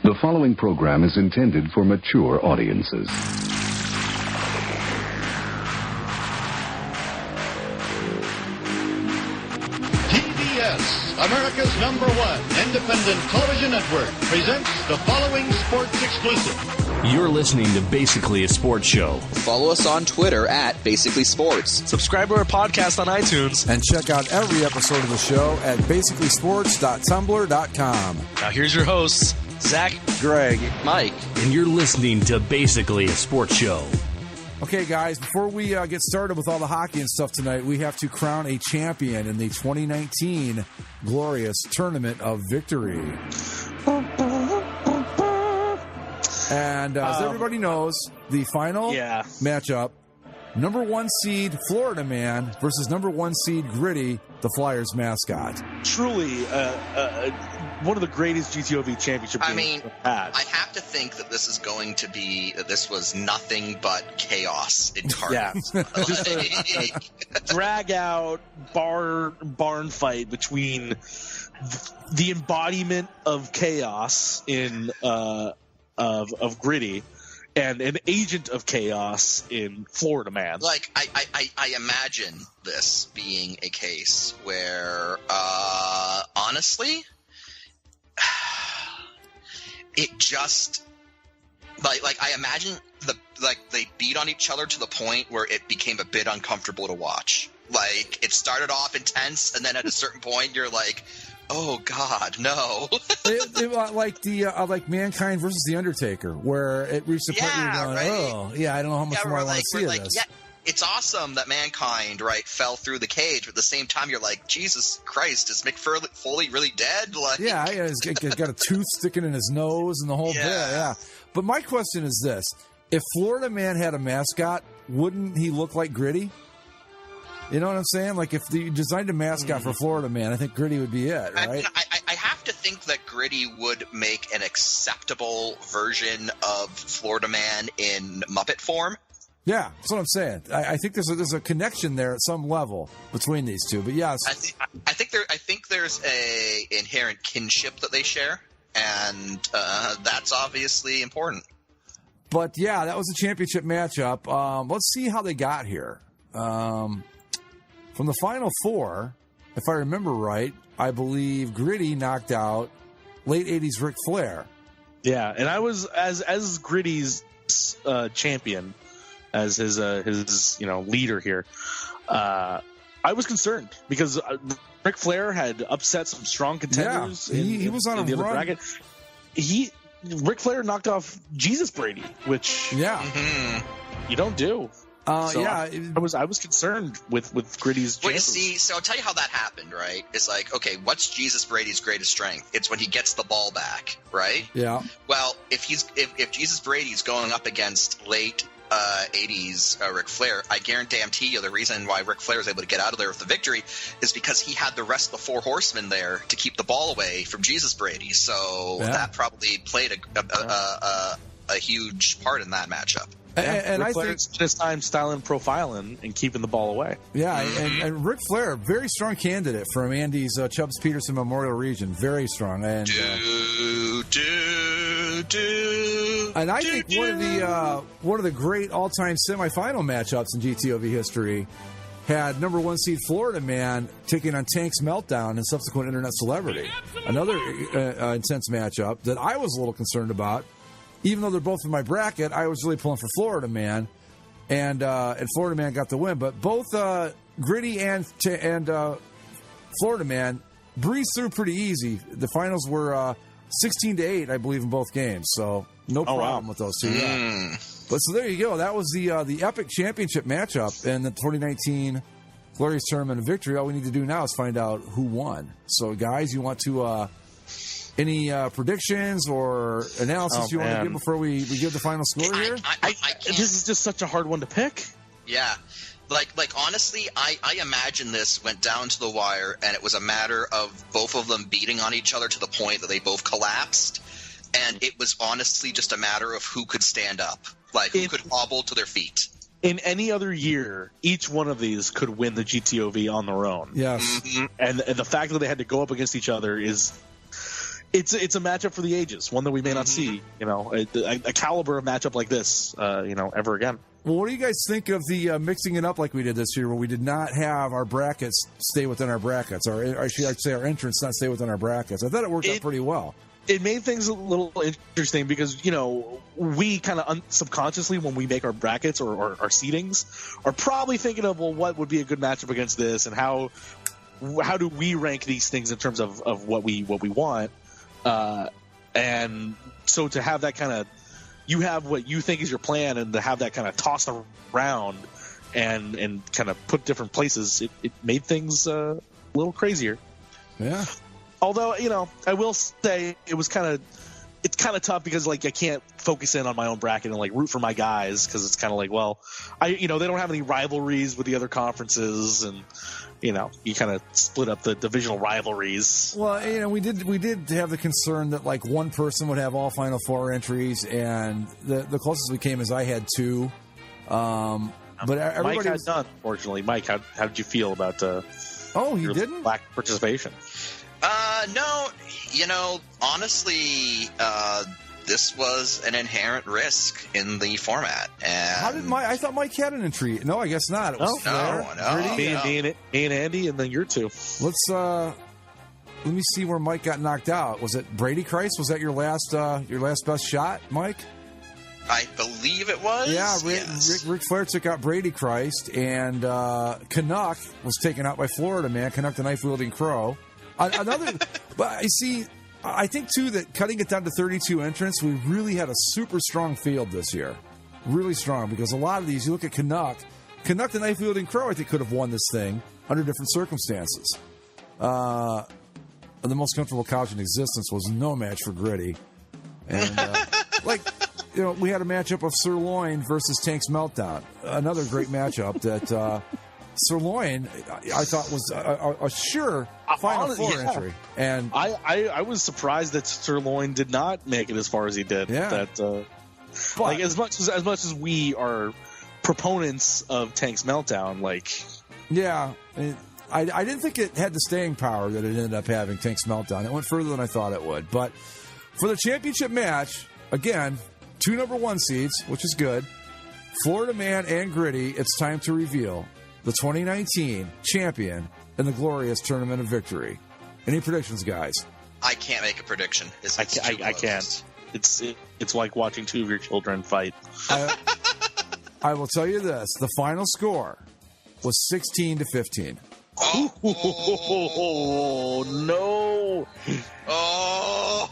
The following program is intended for mature audiences. TBS, America's #1 independent television network, presents the following sports exclusive. You're listening to Basically a Sports Show. Follow us on Twitter at Basically Sports. Subscribe to our podcast on iTunes. And check out every episode of the show at basicallysports.tumblr.com. Now here's your hosts, Zach, Greg, Mike. And you're listening to Basically a Sports Show. Okay, guys, before we get started with all the hockey and stuff tonight, we have to crown a champion in the 2019 glorious Tournament of Victory. And as everybody knows, the final matchup, number 1 seed Florida Man versus number 1 seed Gritty, the Flyers mascot. Truly one of the greatest GTOV championship games we've had. I have to think that this is going to be, that this was nothing but chaos incarnate. Yeah. Just a drag out barn fight between the embodiment of chaos in of Gritty and an agent of chaos in Florida Man. Like, I imagine this being a case where, honestly, it just, like I imagine they beat on each other to the point where it became a bit uncomfortable to watch. Like, it started off intense, and then at a certain point, you're like, oh God, no! like Mankind versus the Undertaker, where it reached a point where you're going, oh, yeah, I don't know how much more I want to see of this. Yeah, it's awesome that Mankind, fell through the cage, but at the same time, you're like, Jesus Christ, is Mick Foley really dead? Like, yeah, he's got a tooth sticking in his nose and the whole bit. Yeah, but my question is this: if Florida Man had a mascot, wouldn't he look like Gritty? You know what I'm saying? Like, if you designed a mascot for Florida Man, I think Gritty would be it, right? I have to think that Gritty would make an acceptable version of Florida Man in Muppet form. Yeah, that's what I'm saying. I think there's a connection there at some level between these two. But yes, I think there's a inherent kinship that they share, and that's obviously important. But yeah, that was a championship matchup. Let's see how they got here. From the Final Four, if I remember right, I believe Gritty knocked out late 80s Ric Flair. Yeah, and I was as Gritty's champion, as his leader here. I was concerned because Ric Flair had upset some strong contenders. Yeah, he was on a run. Bracket. Ric Flair knocked off Jesus Brady, which you don't do. I was concerned with Gritty's chances. So I'll tell you how that happened, right? It's like, okay, what's Jesus Brady's greatest strength? It's when he gets the ball back, right? Yeah. Well, if Jesus Brady's going up against late 80s Ric Flair, I guarantee you the reason why Ric Flair was able to get out of there with the victory is because he had the rest of the Four Horsemen there to keep the ball away from Jesus Brady. So that probably played a huge part in that matchup. And Ric I Flair think spent his time styling, profiling, and keeping the ball away. Yeah, and Ric Flair, very strong candidate from Andy's Chubbs Peterson Memorial Region, very strong. And and I think one of the great all-time semifinal matchups in GTOV history had number 1 seed Florida Man taking on Tank's Meltdown and subsequent internet celebrity. Another intense matchup that I was a little concerned about. Even though they're both in my bracket, I was really pulling for Florida Man, and Florida Man got the win. But both Gritty and Florida Man breezed through pretty easy. The finals were 16-8, I believe, in both games. So no problem with those two. Yeah. But so there you go. That was the epic championship matchup in the 2019 Glorious Tournament of Victory. All we need to do now is find out who won. So, guys, you want to any predictions or analysis you want to give before we give the final score here? This is just such a hard one to pick. Yeah. Like honestly, I imagine this went down to the wire, and it was a matter of both of them beating on each other to the point that they both collapsed, and it was honestly just a matter of who could stand up, like who could hobble to their feet. In any other year, each one of these could win the GTOV on their own. Yes. Mm-hmm. And the fact that they had to go up against each other is it's a matchup for the ages, one that we may not see, a caliber of matchup like this, ever again. Well, what do you guys think of the mixing it up like we did this year, where we did not have our brackets stay within our brackets, or I should say our entrance not stay within our brackets? I thought it worked out pretty well. It made things a little interesting because, we kind of subconsciously, when we make our brackets or our seedings, are probably thinking of, well, what would be a good matchup against this, and how do we rank these things in terms of what we want. And so to have that kind of, you have what you think is your plan, and to have that kind of tossed around and kind of put different places, it made things a little crazier. Yeah. Although, I will say it's kind of tough because I can't focus in on my own bracket and root for my guys, because it's kind of well, they don't have any rivalries with the other conferences, and you kind of split up the divisional rivalries. Well, we did have the concern that one person would have all Final Four entries, and the closest we came is I had 2. But everybody Mike had none, fortunately. Mike, how did you feel about he didn't? Lack of participation? No, honestly, this was an inherent risk in the format. And how did Mike? I thought Mike had an entry. No, I guess not. It was no. Me and Andy, and then you're 2. Let me see where Mike got knocked out. Was it Brady Christ? Was that your last best shot, Mike? I believe it was. Yeah, yes. Ric Flair took out Brady Christ, and Canuck was taken out by Florida Man. Canuck the knife-wielding crow. But I think too that cutting it down to 32 entrants, we really had a super strong field this year, really strong, because a lot of these, you look at Canuck the knife-wielding crow, I think could have won this thing under different circumstances. The most comfortable couch in existence was no match for Gritty, and we had a matchup of Sirloin versus Tank's Meltdown, another great matchup that. Sirloin, I thought, was a sure Final Four entry, and I was surprised that Sirloin did not make it as far as he did. Yeah, but as much as we are proponents of Tank's Meltdown, I didn't think it had the staying power that it ended up having. Tank's Meltdown, it went further than I thought it would. But for the championship match, again, 2 number 1 seeds, which is good. Florida Man and Gritty. It's time to reveal the 2019 champion in the glorious Tournament of Victory. Any predictions, guys? I can't make a prediction. I can't. It's like watching 2 of your children fight. I will tell you this: the final score was 16-15. Oh no! Oh,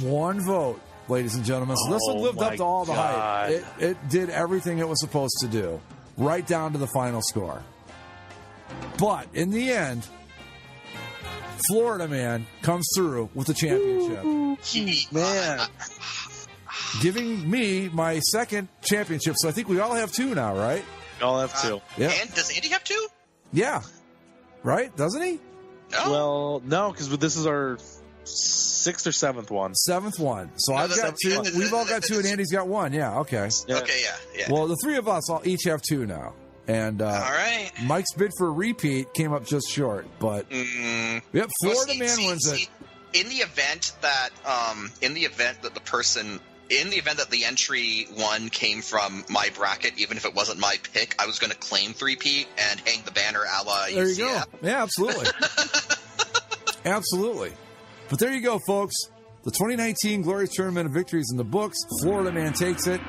1 vote, ladies and gentlemen. So this one lived up to all the hype. It did everything it was supposed to do, right down to the final score. But in the end, Florida Man comes through with the championship. Man. Giving me my second championship. So I think we all have 2 now, right? We all have 2. Yeah. And does Andy have 2? Yeah. Right? Doesn't he? No. Well, no, because this is our 6th or 7th one. 7th one. So I've got 2. We've all got 2, and Andy's got 1. Yeah, okay. Yeah. Okay, yeah. Well, the 3 of us all each have 2 now. And all right. Mike's bid for a repeat came up just short, but yep, Florida Man wins it. In the event that the entry 1 came from my bracket, even if it wasn't my pick, I was going to claim 3-peat and hang the banner a la UCF. There you go. Yeah, absolutely. Absolutely. But there you go, folks. The 2019 Glorious Tournament of Victory is in the books. Florida Man takes it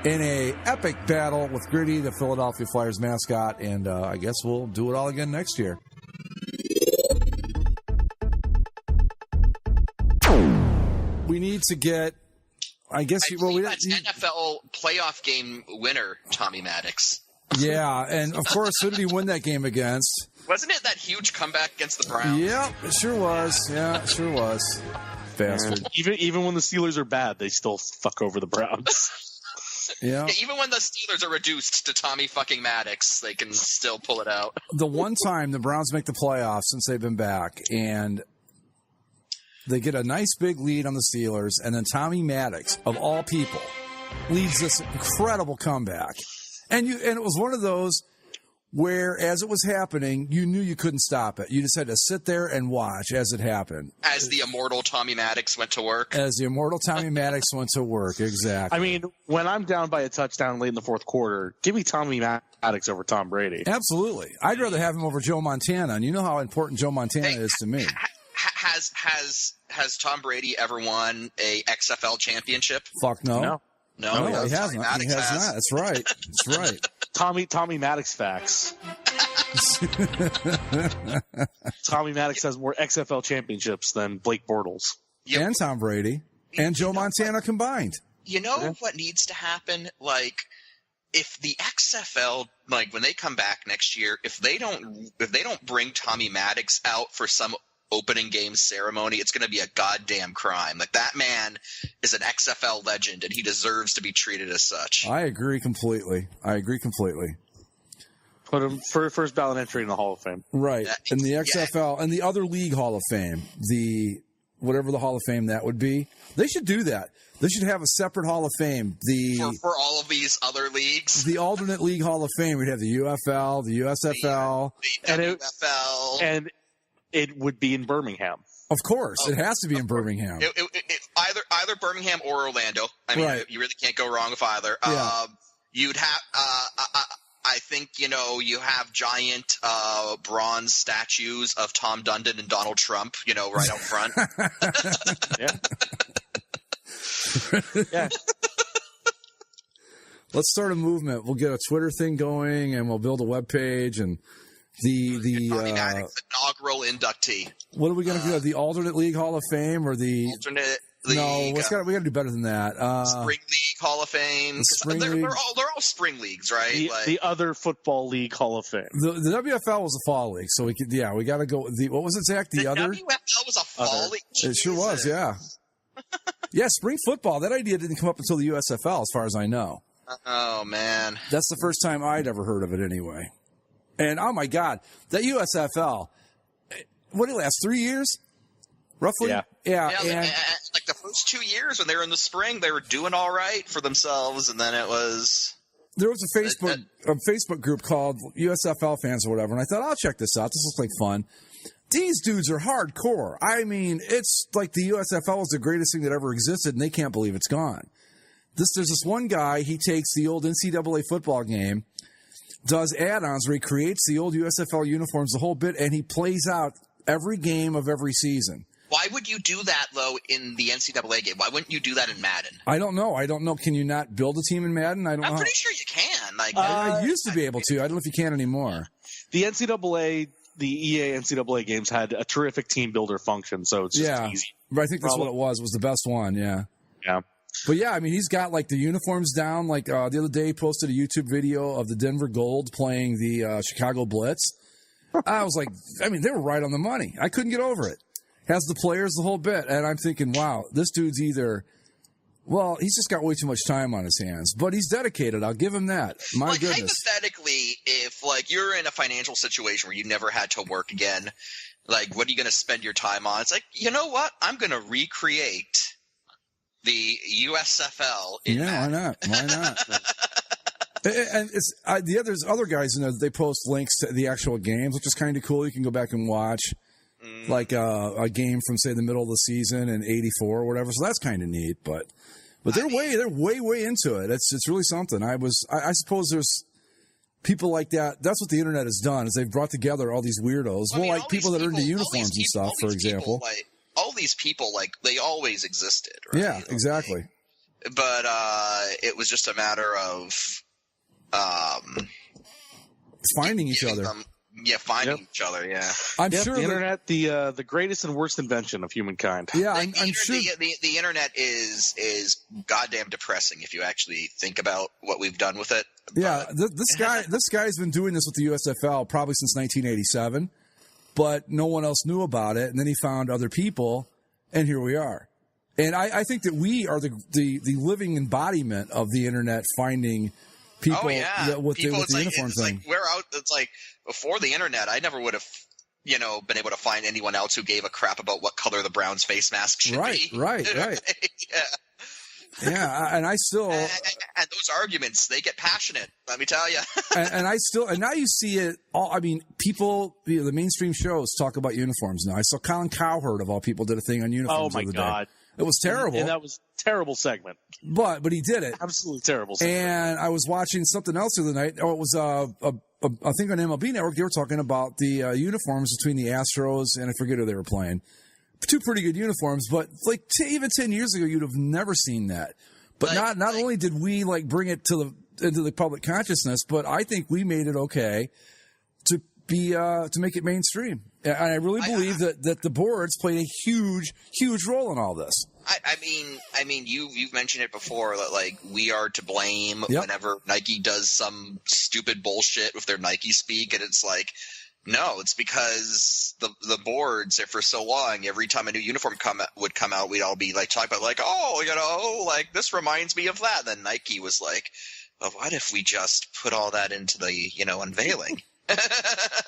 in a epic battle with Gritty, the Philadelphia Flyers mascot, and I guess we'll do it all again next year. We need to get, I guess, that's NFL playoff game winner Tommy Maddox. Yeah, and of course, who did he win that game against? Wasn't it that huge comeback against the Browns? Yeah, it sure was. Yeah, it sure was. Bastard. Even when the Steelers are bad, they still fuck over the Browns. Yeah. Even when the Steelers are reduced to Tommy fucking Maddox, they can still pull it out. The one time the Browns make the playoffs since they've been back, and they get a nice big lead on the Steelers, and then Tommy Maddox, of all people, leads this incredible comeback. And it was one of those where as it was happening, you knew you couldn't stop it. You just had to sit there and watch as it happened. As the immortal Tommy Maddox went to work. Exactly. I mean, when I'm down by a touchdown late in the fourth quarter, give me Tommy Maddox over Tom Brady. Absolutely. I'd rather have him over Joe Montana, and you know how important Joe Montana is to me. Has Tom Brady ever won a XFL championship? Fuck no. No, he hasn't. He has not. That's right. That's right. Tommy Maddox facts. Tommy Maddox has more XFL championships than Blake Bortles. Yep. And Tom Brady and Joe Montana combined. You know what needs to happen? Like, if the XFL, like when they come back next year, if they don't bring Tommy Maddox out for some opening game ceremony, it's going to be a goddamn crime. Like, that man is an XFL legend, and he deserves to be treated as such. I agree completely. Put him for first ballot entry in the Hall of Fame. Right. In the XFL and the other league Hall of Fame, whatever the Hall of Fame that would be, they should do that. They should have a separate Hall of Fame. For all of these other leagues? The alternate league Hall of Fame. We'd have the UFL, the USFL. The WFL. And it would be in Birmingham. Of course. It has to be in Birmingham. Either Birmingham or Orlando. I mean, right. You really can't go wrong with either. Yeah. You'd have I think, you have giant bronze statues of Tom Dundon and Donald Trump, right out front. Yeah. Let's start a movement. We'll get a Twitter thing going, and we'll build a web page, and Tommy Maddox, inaugural inductee. What are we going to do? The alternate league Hall of Fame or the alternate league? No, we got to do better than that. Spring League Hall of Fame. They're all spring leagues, right? The other football league Hall of Fame. The WFL was a fall league, so we got to go. What was it, Zach? The other WFL was a fall league. It sure was, yeah. Yeah, spring football. That idea didn't come up until the USFL, as far as I know. Oh man, that's the first time I'd ever heard of it, anyway. And oh my God, that USFL. What did it last? 3 years, roughly. Yeah. And like the first 2 years when they were in the spring, they were doing all right for themselves, and then it was. There was a Facebook group called USFL fans or whatever, and I thought, I'll check this out. This looks like fun. These dudes are hardcore. I mean, it's like the USFL is the greatest thing that ever existed, and they can't believe it's gone. There's this one guy, he takes the old NCAA football game, does add-ons where he creates the old USFL uniforms, the whole bit, and he plays out every game of every season. Why would you do that, though, in the NCAA game? Why wouldn't you do that in Madden? I don't know. Can you not build a team in Madden? I'm pretty sure you can. I used to be able to. I don't know if you can anymore. The NCAA, the EA NCAA games had a terrific team builder function, so it's just easy. But I think that's what it was. It was the best one, yeah. Yeah. But yeah, I mean, he's got like the uniforms down. Like the other day, he posted a YouTube video of the Denver Gold playing the Chicago Blitz. I was like, they were right on the money. I couldn't get over it. Has the players, the whole bit. And I'm thinking, wow, this dude's he's just got way too much time on his hands. But he's dedicated. I'll give him that. My goodness. Hypothetically, if you're in a financial situation where you never had to work again, what are you going to spend your time on? It's like, you know what? I'm going to recreate the USFL. Why not? And there's other guys, they post links to the actual games, which is kind of cool. You can go back and watch like a game from, say, the middle of the season in '84 or whatever. So that's kind of neat. But they're way into it. It's really something. I suppose there's people like that. That's what the internet has done, is they've brought together all these weirdos. People that are into uniforms and stuff, for example. All these people, they always existed, right? Yeah, exactly. But it was just a matter of finding each other. Finding each other, yeah. I'm sure the internet, the greatest and worst invention of humankind. Yeah, I'm sure. The internet is goddamn depressing if you actually think about what we've done with it. Yeah, this guy's been doing this with the USFL probably since 1987. But no one else knew about it, and then he found other people, and here we are. And I think that we are the living embodiment of the internet, finding people with the uniform thing. We're out. It's like before the internet, I never would have, been able to find anyone else who gave a crap about what color the Browns face mask should be. Right. Yeah. Yeah, and I still. And those arguments, they get passionate. Let me tell you. and now you see it all. I mean, people, the mainstream shows talk about uniforms now. I saw Colin Cowherd, of all people, did a thing on uniforms. Oh my God. It was terrible. And that was a terrible segment. But he did it. Absolutely terrible segment. And I was watching something else the other night. Oh, it was I think on MLB Network, they were talking about the uniforms between the Astros and I forget who they were playing. Two pretty good uniforms, but like even 10 years ago, you'd have never seen that. But not only did we like bring it into the public consciousness, but I think we made it okay to make it mainstream. And I really believe that the boards played a huge role in all this. I mean, you've mentioned it before that like we are to blame whenever Nike does some stupid bullshit with their Nike speak, and it's like, no, it's because the boards, for so long, every time a new uniform would come out, we'd all be like talking about like, oh, like this reminds me of that. And then Nike was like, well, what if we just put all that into the unveiling?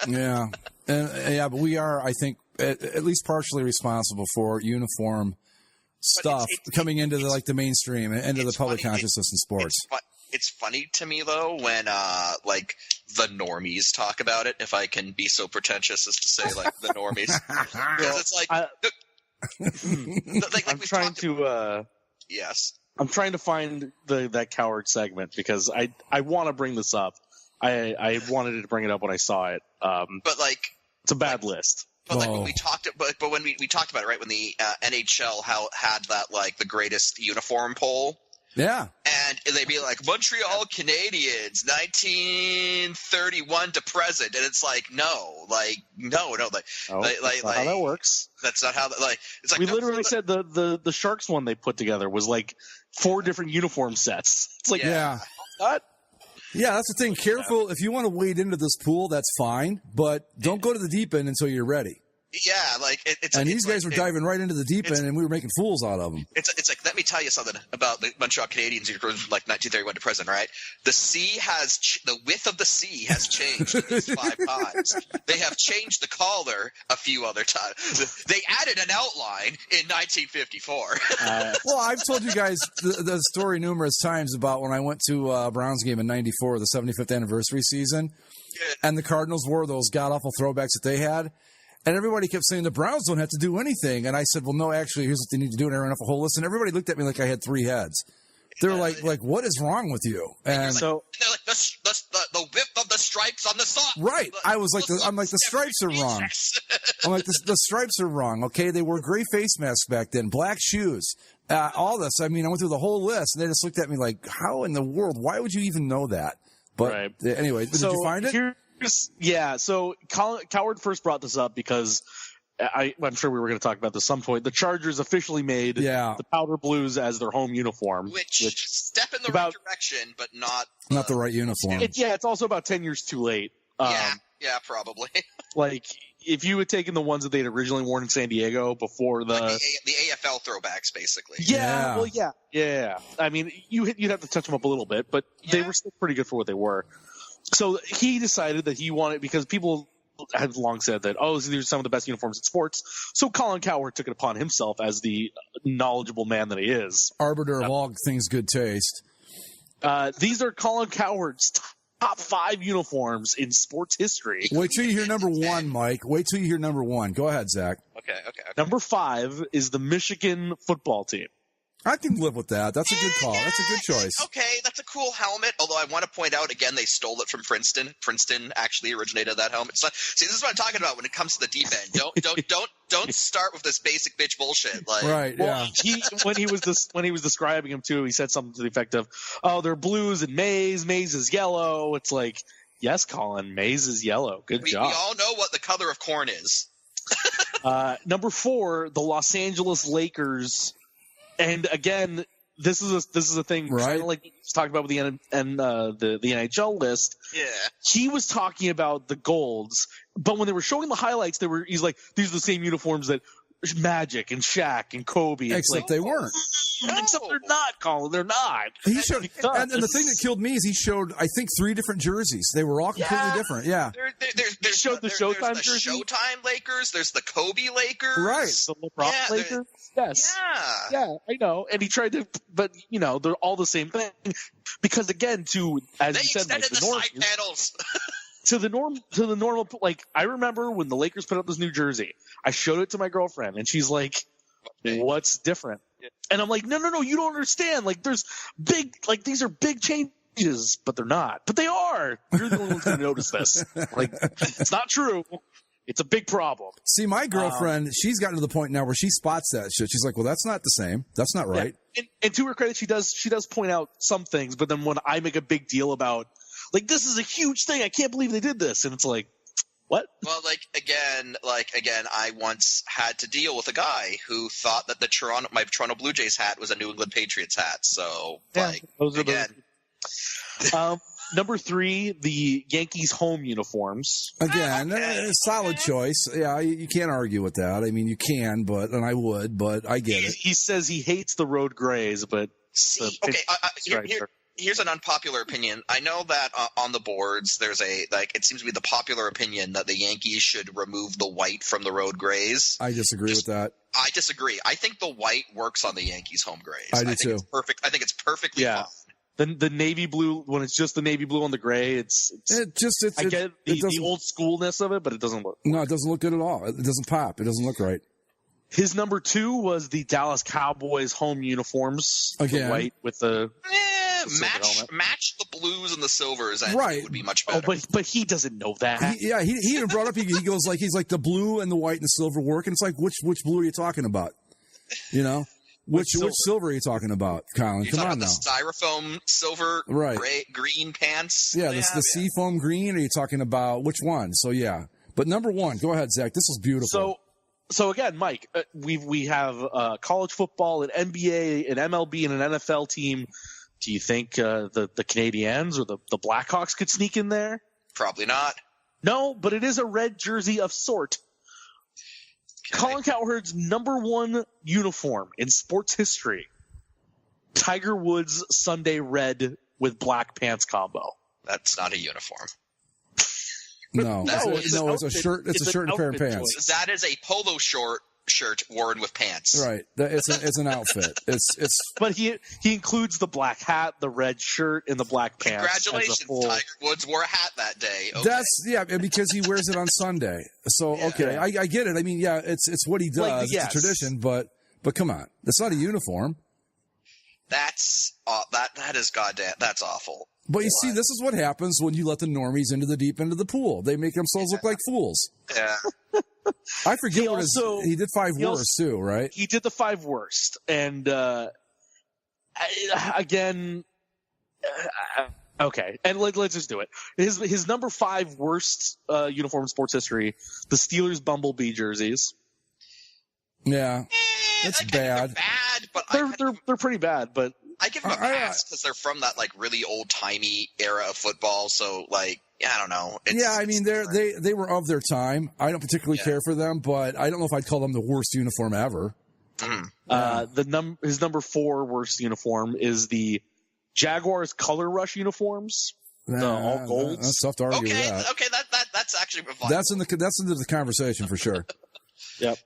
Yeah, but we are, I think, at least partially responsible for uniform stuff coming into the mainstream and into the public consciousness in sports. It's funny to me though when like the normies talk about it. If I can be so pretentious as to say like the normies, because it's like, I'm trying to. Yes, I'm trying to find that Coward segment because I want to bring this up. I wanted to bring it up when I saw it. But like it's a bad list. But like when we talked, but when we talked about it, right? When the NHL had that like the greatest uniform poll. Yeah. And they'd be like, Montreal Canadiens, 1931 to present. And it's like, no. Like, that's not how that works. That's not how that, like, it's like. We literally said the Sharks one they put together was like 4 different uniform sets. It's like, what? Yeah, that's the thing. Careful. If you want to wade into this pool, that's fine. But don't go to the deep end until you're ready. Yeah, like it's. And these guys were diving right into the deep end, and we were making fools out of them. It's like, let me tell you something about the Montreal Canadiens from like 1931 to present, right? The width of the sea has changed at least 5 times. They have changed the collar a few other times. They added an outline in 1954. Well, I've told you guys the story numerous times about when I went to a Browns game in '94, the 75th anniversary season, and the Cardinals wore those god-awful throwbacks that they had. And everybody kept saying the Browns don't have to do anything. And I said, well, no, actually, here's what they need to do. And I ran off a whole list. And everybody looked at me like I had 3 heads. They were like, what is wrong with you? And so they're like, the width of the stripes on the sock. Right. I'm like, the stripes are wrong. I'm like, the stripes are wrong. Okay. They wore gray face masks back then, black shoes, all this. I mean, I went through the whole list and they just looked at me like, how in the world? Why would you even know that? But anyway, did you find it? Yeah, so Coward first brought this up because I'm sure we were going to talk about this at some point. The Chargers officially made the powder blues as their home uniform. Which step in the right direction, but not the right uniform. It's also about 10 years too late. Yeah, probably. Like, if you had taken the ones that they'd originally worn in San Diego before the AFL throwbacks, basically. Yeah. I mean, you'd have to touch them up a little bit, but they were still pretty good for what they were. So he decided that he wanted, because people had long said that, these are some of the best uniforms in sports. So Colin Cowherd took it upon himself as the knowledgeable man that he is. Arbiter of all things good taste. These are Colin Cowherd's top 5 uniforms in sports history. Wait till you hear number 1, Mike. Wait till you hear number 1. Go ahead, Zach. Okay. Number 5 is the Michigan football team. I can live with that. That's a good call. That's a good choice. Okay, that's a cool helmet. Although I want to point out again, they stole it from Princeton. Princeton actually originated that helmet. See, this is what I'm talking about when it comes to the deep end. Don't start with this basic bitch bullshit. Like, right? Well, when he was describing him too, he said something to the effect of, they're blues and maize. Maize is yellow. It's like, yes, Colin, maize is yellow. Good job. We all know what the color of corn is. Number 4, the Los Angeles Lakers. And again, this is a thing, right? Kind of like he was talking about with the NHL list. Yeah, he was talking about the golds, but when they were showing the highlights, he's like, these are the same uniforms that Magic and Shaq and Kobe. Except they weren't. Except they're not, Colin. They're not. He showed, and the thing that killed me is he showed, I think, 3 different jerseys. They were all completely different. Yeah. There's showed the Showtime there's jersey. the Showtime Lakers. There's the Kobe Lakers. Right. The LeBron Lakers. Yes. Yeah, I know. And he tried to, but they're all the same thing. Because again, as you said, extended the side panels. to the normal, like I remember when the Lakers put up this new jersey, I showed it to my girlfriend, and she's like, "What's different?" And I'm like, "No, you don't understand. Like, there's big, like these are big changes, but they're not. But they are. You're the only one's going to notice this. Like, it's not true. It's a big problem." See, my girlfriend, she's gotten to the point now where she spots that shit. She's like, "Well, that's not the same. That's not right." Yeah. And to her credit, she does point out some things, but then when I make a big deal about, like, this is a huge thing, I can't believe they did this, and it's like, what? Well, again, I once had to deal with a guy who thought that my Toronto Blue Jays hat was a New England Patriots hat. So, those are again. Number 3, the Yankees home uniforms. Again, solid choice. Yeah, you can't argue with that. I mean, you can, and I would, but I get it. He says he hates the road grays, but here's an unpopular opinion. I know that on the boards there's it seems to be the popular opinion that the Yankees should remove the white from the road grays. I disagree with that. I disagree. I think the white works on the Yankees home grays. I do too. It's perfect. I think it's perfectly fine. The navy blue, when it's just the navy blue on the gray, I get the old schoolness of it, but it doesn't look. No, it doesn't look good at all. It doesn't pop. It doesn't look right. His number 2 was the Dallas Cowboys home uniforms. Again, the white with the match the blues and the silvers. I right, think would be much better. But he doesn't know that. He even brought up. He goes like he's like the blue and the white and the silver work, and it's like which blue are you talking about? Which silver are you talking about, Colin? Come on now. The styrofoam silver, gray, green pants. Yeah, the seafoam green. Are you talking about which one? So yeah, but number 1, go ahead, Zach. This was beautiful. So again, Mike, we have college football, an NBA, an MLB, and an NFL team. Do you think the Canadiens or the Blackhawks could sneak in there? Probably not. No, but it is a red jersey of sort. Colin Cowherd's number 1 uniform in sports history, Tiger Woods Sunday red with black pants combo. That's not a uniform. No, it's a shirt. It's a shirt and a pair of pants. Choice. That is a polo shirt worn with pants. Right. It's an outfit. It's. But he includes the black hat, the red shirt, and the black pants. Congratulations, Tiger Woods wore a hat that day. Okay. Because he wears it on Sunday. So okay, I get it. I mean, it's what he does. It's a tradition, but come on, that's not a uniform. That is goddamn. That's awful. But you see, this is what happens when you let the normies into the deep end of the pool. They make themselves look like fools. Yeah. I forget he did 5 worst too, right? He did the 5 worst. And again, okay. And let's just do it. His number 5 worst uniform in sports history, the Steelers Bumblebee jerseys. Yeah. That's bad. They're bad, but they're pretty bad, but I give them a pass because they're from that really old timey era of football. So I don't know. I mean they were of their time. I don't particularly care for them, but I don't know if I'd call them the worst uniform ever. His number 4 worst uniform is the Jaguars Color Rush uniforms. All gold. That's tough to argue with that. Okay, that's actually that's into the conversation for sure. Yep.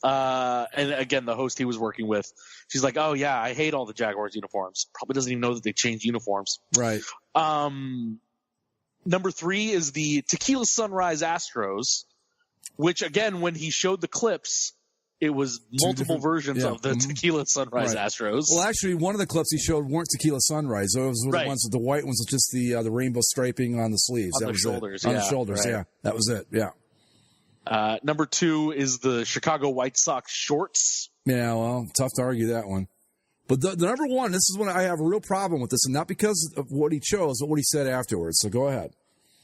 And again, the host he was working with, she's like, "Oh yeah, I hate all the Jaguars uniforms." Probably doesn't even know that they changed uniforms. Right. Number 3 is the Tequila Sunrise Astros, which again, when he showed the clips, it was multiple versions of the Tequila Sunrise Astros. Well, actually, one of the clips he showed weren't Tequila Sunrise. Those were the ones with the white ones with just the rainbow striping on the sleeves. On the shoulders. On the shoulders, yeah. That was it, yeah. Number 2 is the Chicago White Sox shorts. Yeah, well, tough to argue that one. But the number 1, this is when I have a real problem with this, and not because of what he chose, but what he said afterwards. So go ahead.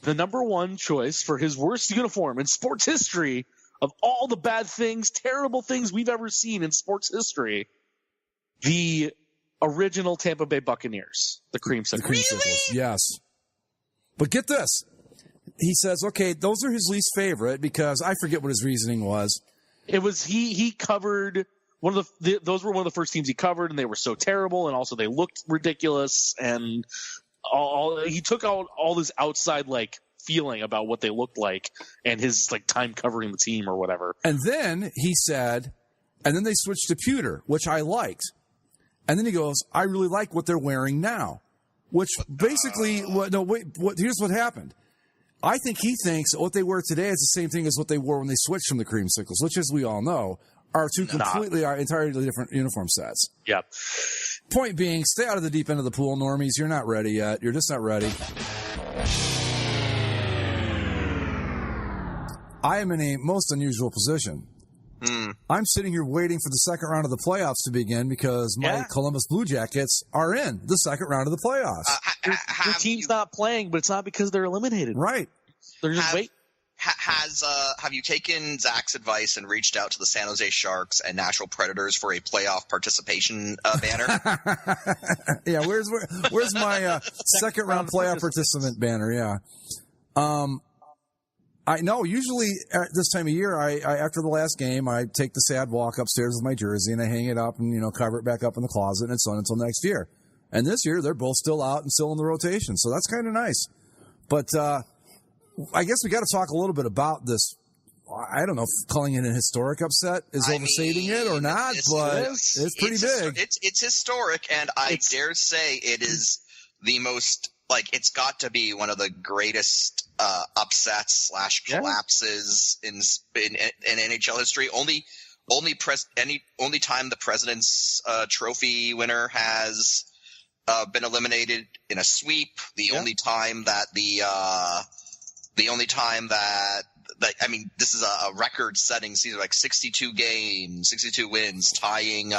The number 1 choice for his worst uniform in sports history of all the bad things, terrible things we've ever seen in sports history, the original Tampa Bay Buccaneers, the creamsicles. Really? Yes. But get this. He says, okay, those are his least favorite because I forget what his reasoning was. It was he covered one of those were one of the first teams he covered, and they were so terrible, and also they looked ridiculous, and he took out all this outside like feeling about what they looked like and his like time covering the team or whatever. And then he said, and then they switched to pewter, which I liked. And then he goes, I really like what they're wearing now, which basically, here's what happened. I think he thinks what they wear today is the same thing as what they wore when they switched from the creamsicles, which, as we all know, are two entirely different uniform sets. Yeah. Point being, stay out of the deep end of the pool, normies. You're not ready yet. You're just not ready. I am in a most unusual position. I'm sitting here waiting for the second round of the playoffs to begin because my Columbus Blue Jackets are in the second round of the playoffs. Your team's not playing, but it's not because they're eliminated. Right. They're just waiting. Have you taken Zach's advice and reached out to the San Jose Sharks and Nashville Predators for a playoff participation banner? Yeah, where's my second round playoff participant banner? Yeah. I know. Usually at this time of year, I after the last game, I take the sad walk upstairs with my jersey and I hang it up and cover it back up in the closet, and it's on until next year. And this year, they're both still out and still in the rotation, so that's kind of nice. But I guess we got to talk a little bit about this. I don't know if calling it an historic upset is overstating it or not, but it's pretty big. It's historic, and I dare say it is the most. It's got to be one of the greatest upsets / collapses in NHL history. Only time the President's Trophy winner has been eliminated in a sweep. The only time that I mean, this is a record-setting season, like 62 games, 62 wins, tying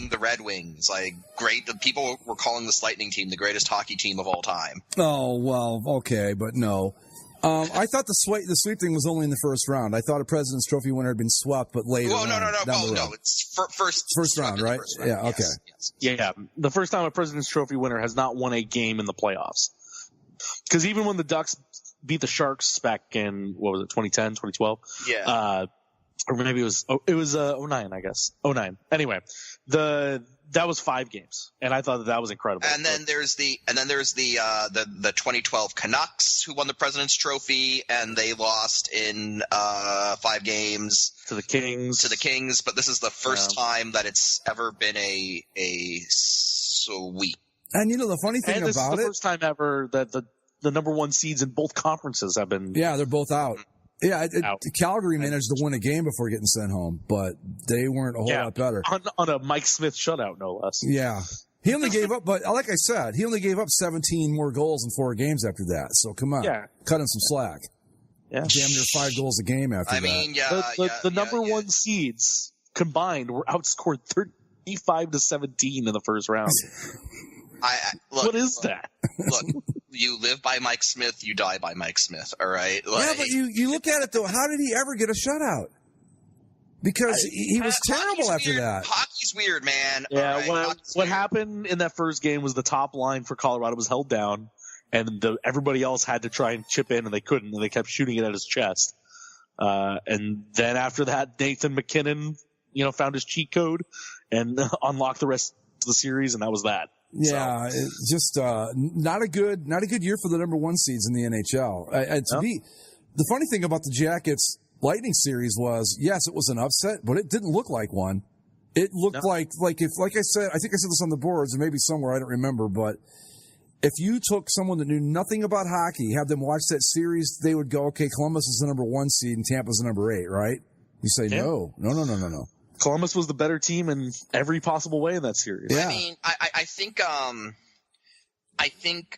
the Red Wings. Like, great. The people were calling this Lightning team the greatest hockey team of all time. Oh, well, okay, but no. I thought the sweep thing was only in the first round. I thought a President's Trophy winner had been swept, but later. Oh, no. It's first round, right? Round. Yeah, okay. Yes. Yeah, the first time a President's Trophy winner has not won a game in the playoffs. Because even when the Ducks beat the Sharks back in, 2010, 2012? Yeah. Or maybe it was 09, I guess. 09. Anyway, that was 5 games, and I thought that was incredible. And then there's the 2012 Canucks who won the President's Trophy, and they lost in 5 games to the Kings. But this is the first time that it's ever been a sweep. And the funny thing about it, this is the first time ever that the number 1 seeds in both conferences have been. Yeah, they're both out. Yeah, Calgary managed to win a game before getting sent home, but they weren't a whole lot better. On a Mike Smith shutout, no less. Yeah. He only gave up, but like I said, he only gave up 17 more goals in 4 games after that. So come on, cut him some slack. Yeah. Damn near 5 goals a game after that. The number 1 seeds combined were outscored 35-17 in the first round. Look, what is that? Look, you live by Mike Smith, you die by Mike Smith, all right? Yeah, but you look at it, though. How did he ever get a shutout? Because he was terrible after that. Hockey's weird, man. Yeah, right? what happened in that first game was the top line for Colorado was held down, and everybody else had to try and chip in, and they couldn't, and they kept shooting it at his chest. And then after that, Nathan McKinnon, found his cheat code and unlocked the rest of the series, and that was that. Yeah, so. It's just not a good year for the number 1 seeds in the NHL. The funny thing about the Jackets Lightning series was, yes, it was an upset, but it didn't look like one. It looked like I said, I think I said this on the boards, or maybe somewhere, I don't remember, but if you took someone that knew nothing about hockey, had them watch that series, they would go, okay, Columbus is the number 1 seed and Tampa's the number 8, right? You say, no. Columbus was the better team in every possible way in that series. Yeah. I mean, I think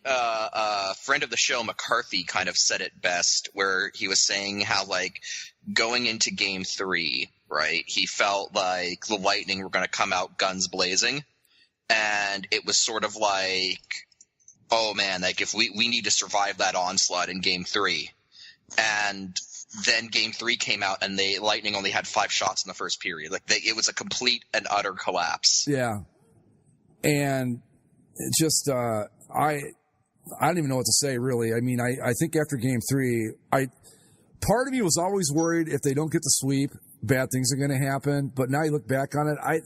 a friend of the show, McCarthy, kind of said it best, where he was saying how, going into Game 3, right, he felt like the Lightning were going to come out guns blazing, and it was sort of like, oh man, if we need to survive that onslaught in Game 3, and then Game 3 came out, and the Lightning only had 5 shots in the first period. It was a complete and utter collapse. Yeah, and just I don't even know what to say, really. I mean, I think after Game 3, part of me was always worried if they don't get the sweep bad things are going to happen. But now you look back on it,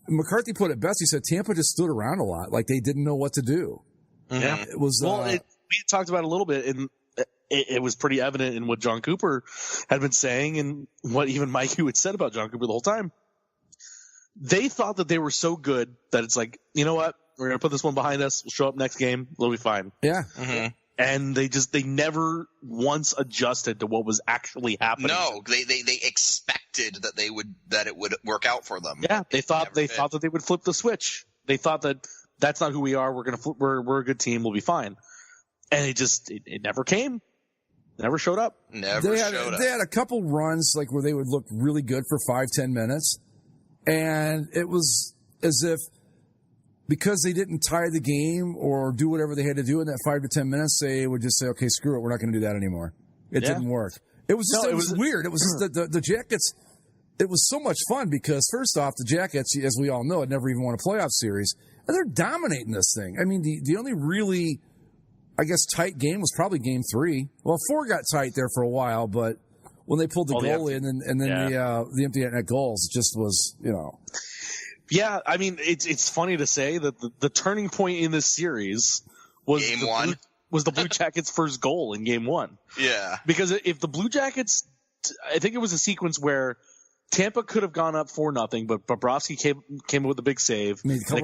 McCarthy put it best. He said Tampa just stood around a lot, like they didn't know what to do. Yeah, it was. We talked about it a little bit, and it was pretty evident in what John Cooper had been saying, and what even Mike Hewitt said about John Cooper the whole time. They thought that they were so good that it's like, you know what, we're gonna put this one behind us. We'll show up next game. It'll be fine. Yeah. Mm-hmm. And they never once adjusted to what was actually happening. No, they expected that it would work out for them. Yeah, they thought that they would flip the switch. They thought that that's not who we are. We're gonna flip. We're a good team. We'll be fine. And it never came. Never showed up. They had a couple runs like where they would look really good for 5-10 minutes, and it was as if, because they didn't tie the game or do whatever they had to do in that 5 to 10 minutes, they would just say, okay, screw it. We're not going to do that anymore. It didn't work. It was weird. It was just the Jackets. It was so much fun because, first off, the Jackets, as we all know, had never even won a playoff series. And they're dominating this thing. I mean, the only really, I guess, tight game was probably game 3. Well, 4 got tight there for a while, but when they pulled the goal in and then the empty net goals, it just was, Yeah, I mean, it's funny to say that the turning point in this series was Game 1. Was the Blue Jackets' first goal in Game 1. Yeah. Because if the Blue Jackets, I think it was a sequence where Tampa could have gone up 4-0, but Bobrovsky came up with a big save. And a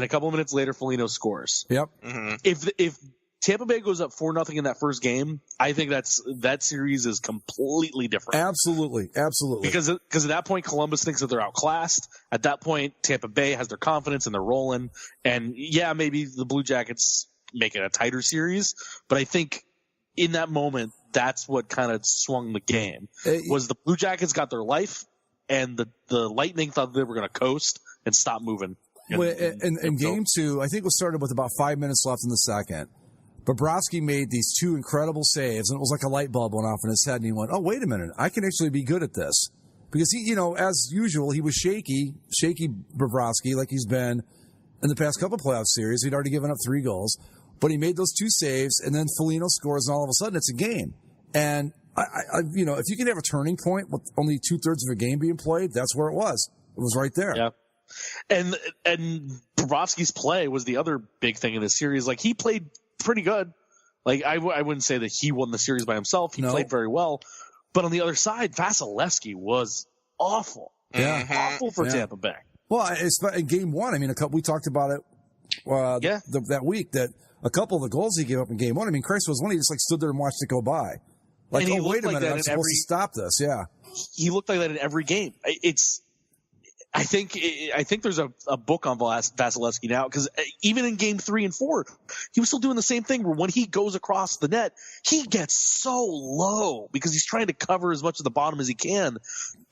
couple minutes later, Foligno scores. Yep. Mm-hmm. If Tampa Bay goes up 4-0 in that first game, I think that series is completely different. Absolutely. Because at that point, Columbus thinks that they're outclassed. At that point, Tampa Bay has their confidence and they're rolling. And yeah, maybe the Blue Jackets make it a tighter series, but I think in that moment, that's what kind of swung the game. Was the Blue Jackets got their life, and the Lightning thought they were going to coast and stop moving. In Game 2, I think it was started with about 5 minutes left in the second. Bobrovsky made these 2 incredible saves, and it was like a light bulb went off in his head, and he went, oh, wait a minute, I can actually be good at this. Because he, as usual, he was shaky Bobrovsky, like he's been in the past couple playoff series. He'd already given up 3 goals, but he made those 2 saves, and then Foligno scores, and all of a sudden it's a game. And, if you can have a turning point with only 2/3 of a game being played, that's where it was. It was right there. Yeah. And Bobrovsky's play was the other big thing in this series. Like, he played pretty good. Like, I wouldn't say that he won the series by himself. He played very well. But on the other side, Vasilevsky was awful. Yeah. Awful for Tampa Bay. Well, in Game 1, I mean, we talked about it that week, that a couple of the goals he gave up in Game 1, I mean, Christ was one, he just stood there and watched it go by. Like, oh, wait a minute, I'm supposed to stop this. Yeah. He looked like that in every game. I think there's a book on Vasilevsky now, because even in Game 3 and 4, he was still doing the same thing, where when he goes across the net, he gets so low because he's trying to cover as much of the bottom as he can,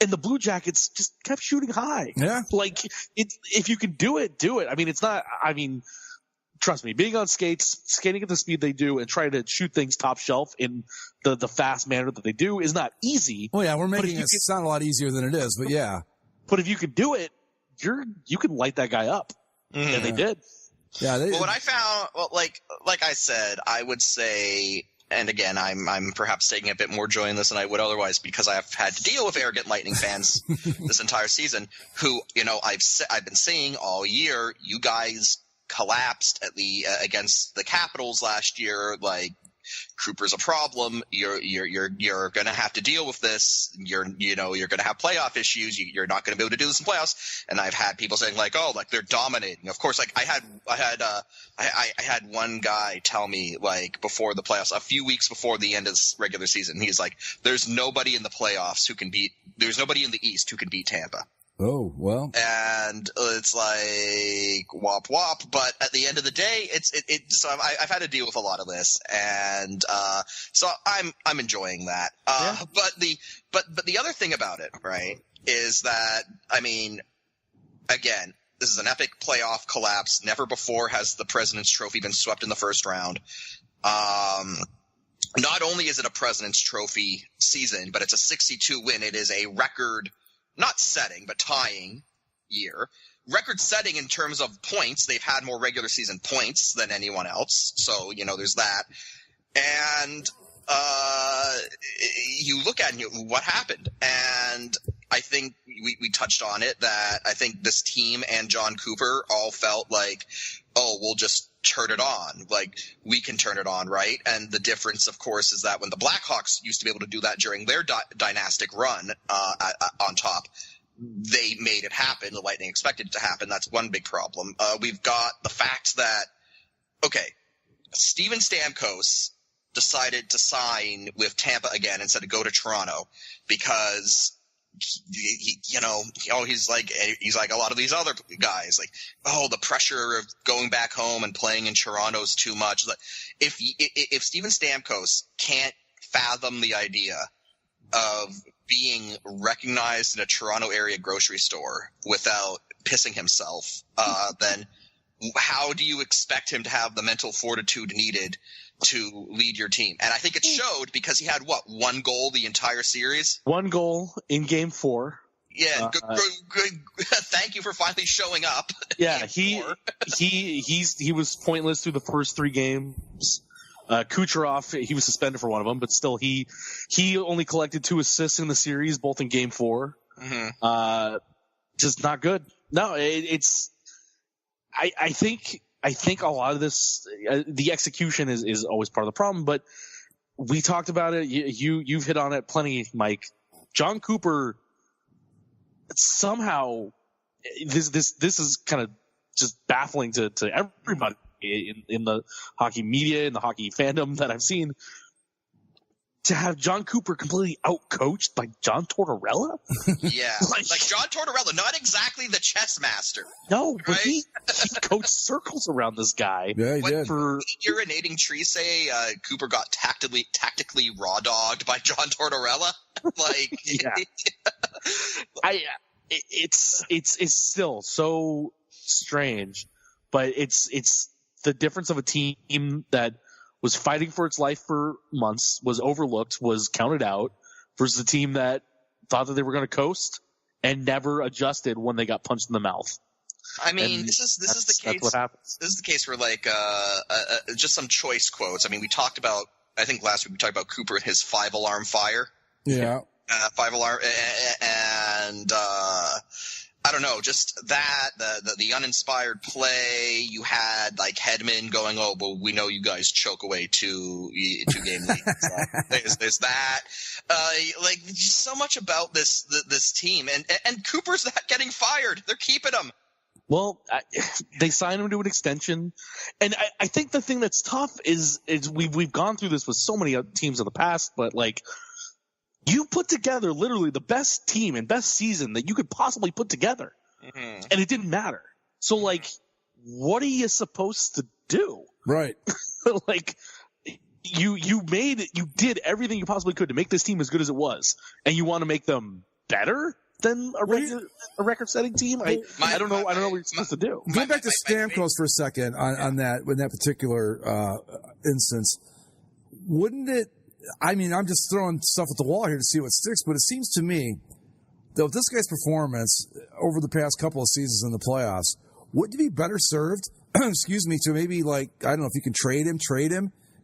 and the Blue Jackets just kept shooting high. Yeah, like if you can do it, do it. I mean, it's not. I mean, trust me, being on skating at the speed they do, and trying to shoot things top shelf in the fast manner that they do is not easy. Well, yeah, we're making it sound a lot easier than it is, but yeah. But if you could do it, you can light that guy up, and they did. Yeah. What I found, like I said, I would say, and again, I'm perhaps taking a bit more joy in this than I would otherwise, because I've had to deal with arrogant Lightning fans this entire season, who I've been saying all year, you guys collapsed against the Capitals last year, like. Cooper's a problem. You're going to have to deal with this. You're going to have playoff issues. You're not going to be able to do this in playoffs. And I've had people saying they're dominating. Of course, I had one guy tell me before the playoffs, a few weeks before the end of the regular season, he's like, there's nobody in the playoffs there's nobody in the East who can beat Tampa. Oh, well. And it's like wop wop, but at the end of the day, so I've had to deal with a lot of this, and so I'm enjoying that. But the other thing about it, right, is that, I mean, again, this is an epic playoff collapse. Never before has the President's Trophy been swept in the first round. Not only is it a President's Trophy season, but it's a 62 win. It is a record. Not setting, but tying year. Record setting in terms of points. They've had more regular season points than anyone else. So, there's that. And you look at what happened, and I think we touched on it, that I think this team and John Cooper all felt like, oh, we'll just turn it on. Like, we can turn it on, right? And the difference, of course, is that when the Blackhawks used to be able to do that during their dynastic run on top, they made it happen. The Lightning expected it to happen. That's one big problem. We've got the fact that, okay, Steven Stamkos decided to sign with Tampa again instead of go to Toronto because he's like a lot of these other guys, like, oh, the pressure of going back home and playing in Toronto is too much. Like, if Steven Stamkos can't fathom the idea of being recognized in a Toronto area grocery store without pissing himself, then how do you expect him to have the mental fortitude needed to lead your team? And I think it showed because he had one goal the entire series? One goal in Game 4. Yeah, good. Thank you for finally showing up. Yeah, he was pointless through the first 3 games. Kucherov, he was suspended for one of them, but still he only collected 2 assists in the series, both in Game 4. Mm-hmm. Just not good. No, I think a lot of this, the execution is always part of the problem, but we talked about it. You've hit on it plenty, Mike. John Cooper, somehow, this is kind of just baffling to everybody in the hockey media, in the hockey fandom that I've seen, to have John Cooper completely outcoached by John Tortorella. Yeah, like John Tortorella, not exactly the chess master. No, but right? he coached circles around this guy. Yeah, he did. For urinating Treese, Cooper got tactically raw dogged by John Tortorella. Like, yeah. It's still so strange, but it's the difference of a team that was fighting for its life for months, was overlooked, was counted out, versus a team that thought that they were going to coast and never adjusted when they got punched in the mouth. I mean, this is the case. That's what happens. This is the case where, like, just some choice quotes. I mean, we talked about, I think last week we talked about Cooper and his 5-alarm fire. Yeah. 5-alarm, and I don't know, just that, the uninspired play. You had, like, Hedman going, oh, well, we know you guys choke away two game leads. There's that. Like, so much about this team. And Cooper's not getting fired. They're keeping him. Well, they signed him to an extension. And I think the thing that's tough is we've gone through this with so many teams in the past, but, like, you put together literally the best team and best season that you could possibly put together, mm-hmm. and it didn't matter. So, like, what are you supposed to do? Right. Like, you did everything you possibly could to make this team as good as it was, and you want to make them better than a record-setting team? I don't know. I don't know what you're supposed to do. Going back to Stamkos for a second on that particular instance, wouldn't it? I mean, I'm just throwing stuff at the wall here to see what sticks, but it seems to me that with this guy's performance over the past couple of seasons in the playoffs, wouldn't he be better served, excuse me, to maybe, like, I don't know if you can trade him,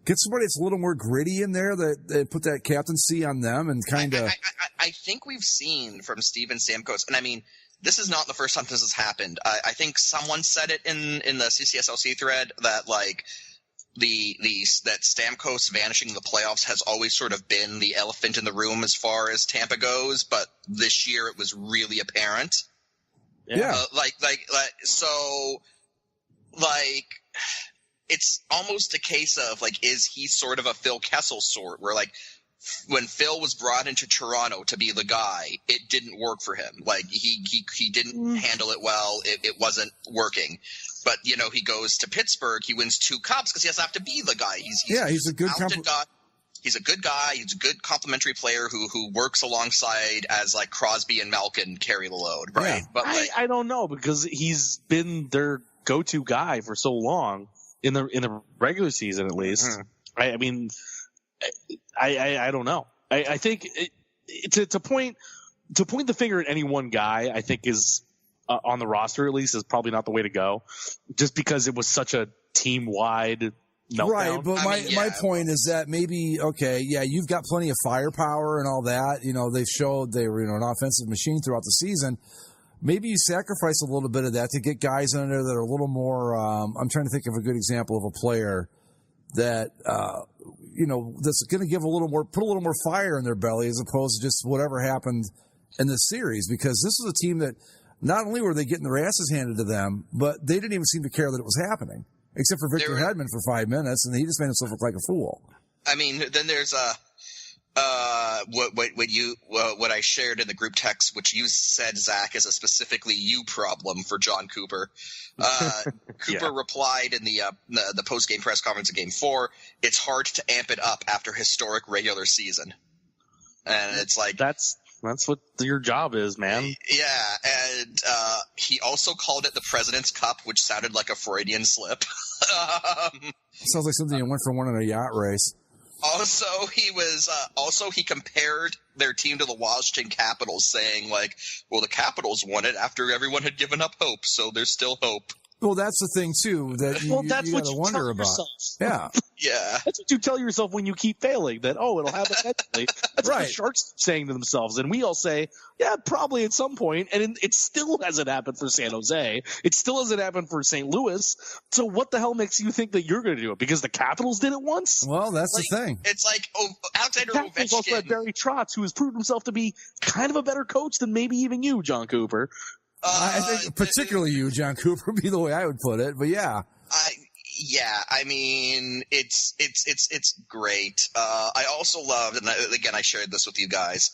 get somebody that's a little more gritty in there that put that captaincy on them and kind of. I think we've seen from Steven Stamkos, and I mean, this is not the first time this has happened. I think someone said it in the CCSLC thread that, like, that Stamkos vanishing in the playoffs has always sort of been the elephant in the room as far as Tampa goes, but this year it was really apparent. Yeah. So it's almost a case of, like, is he sort of a Phil Kessel sort where, like, when Phil was brought into Toronto to be the guy, it didn't work for him. Like, he didn't handle it well. It wasn't working. But, you know, he goes to Pittsburgh. He wins 2 cups because he has to have to be the guy. He's a good guy. He's a good guy. He's a good complimentary player who works alongside as, like, Crosby and Malkin carry the load, right? Yeah. But I don't know, because he's been their go-to guy for so long in the regular season, at least. Mm-hmm. I mean, I don't know. I think to point the finger at any one guy, I think is on the roster, at least, is probably not the way to go, just because it was such a team-wide meltdown. Right, but my point is that maybe, okay, yeah, you've got plenty of firepower and all that. You know, they've showed they were an offensive machine throughout the season. Maybe you sacrifice a little bit of that to get guys in there that are a little more, I'm trying to think of a good example of a player that, that's going to give put a little more fire in their belly as opposed to just whatever happened in this series. Because this was a team that not only were they getting their asses handed to them, but they didn't even seem to care that it was happening. Except for Victor Hedman for 5 minutes, and he just made himself look like a fool. I mean, then there's what I shared in the group text, which you said, Zach, is a specifically you problem for John Cooper. Cooper replied in the post game press conference of Game 4. It's hard to amp it up after historic regular season, and it's like that's what your job is, man. Yeah, and he also called it the President's Cup, which sounded like a Freudian slip. Sounds like something you went for one in a yacht race. He compared their team to the Washington Capitals, saying like, well, the Capitals won it after everyone had given up hope, so there's still hope. Well, that's the thing too that you got to wonder about. Yeah, yeah, that's what you tell yourself when you keep failing. That it'll happen eventually. That's right. What the Sharks are saying to themselves, and we all say, yeah, probably at some point. And it still hasn't happened for San Jose. It still hasn't happened for St. Louis. So what the hell makes you think that you're going to do it? Because the Capitals did it once. Well, that's the thing. It's like Alexander Capitals also had Barry Trotz, who has proven himself to be kind of a better coach than maybe even you, John Cooper. I think particularly you, John Cooper, would be the way I would put it. But yeah. I mean, it's great. I also loved, and I shared this with you guys.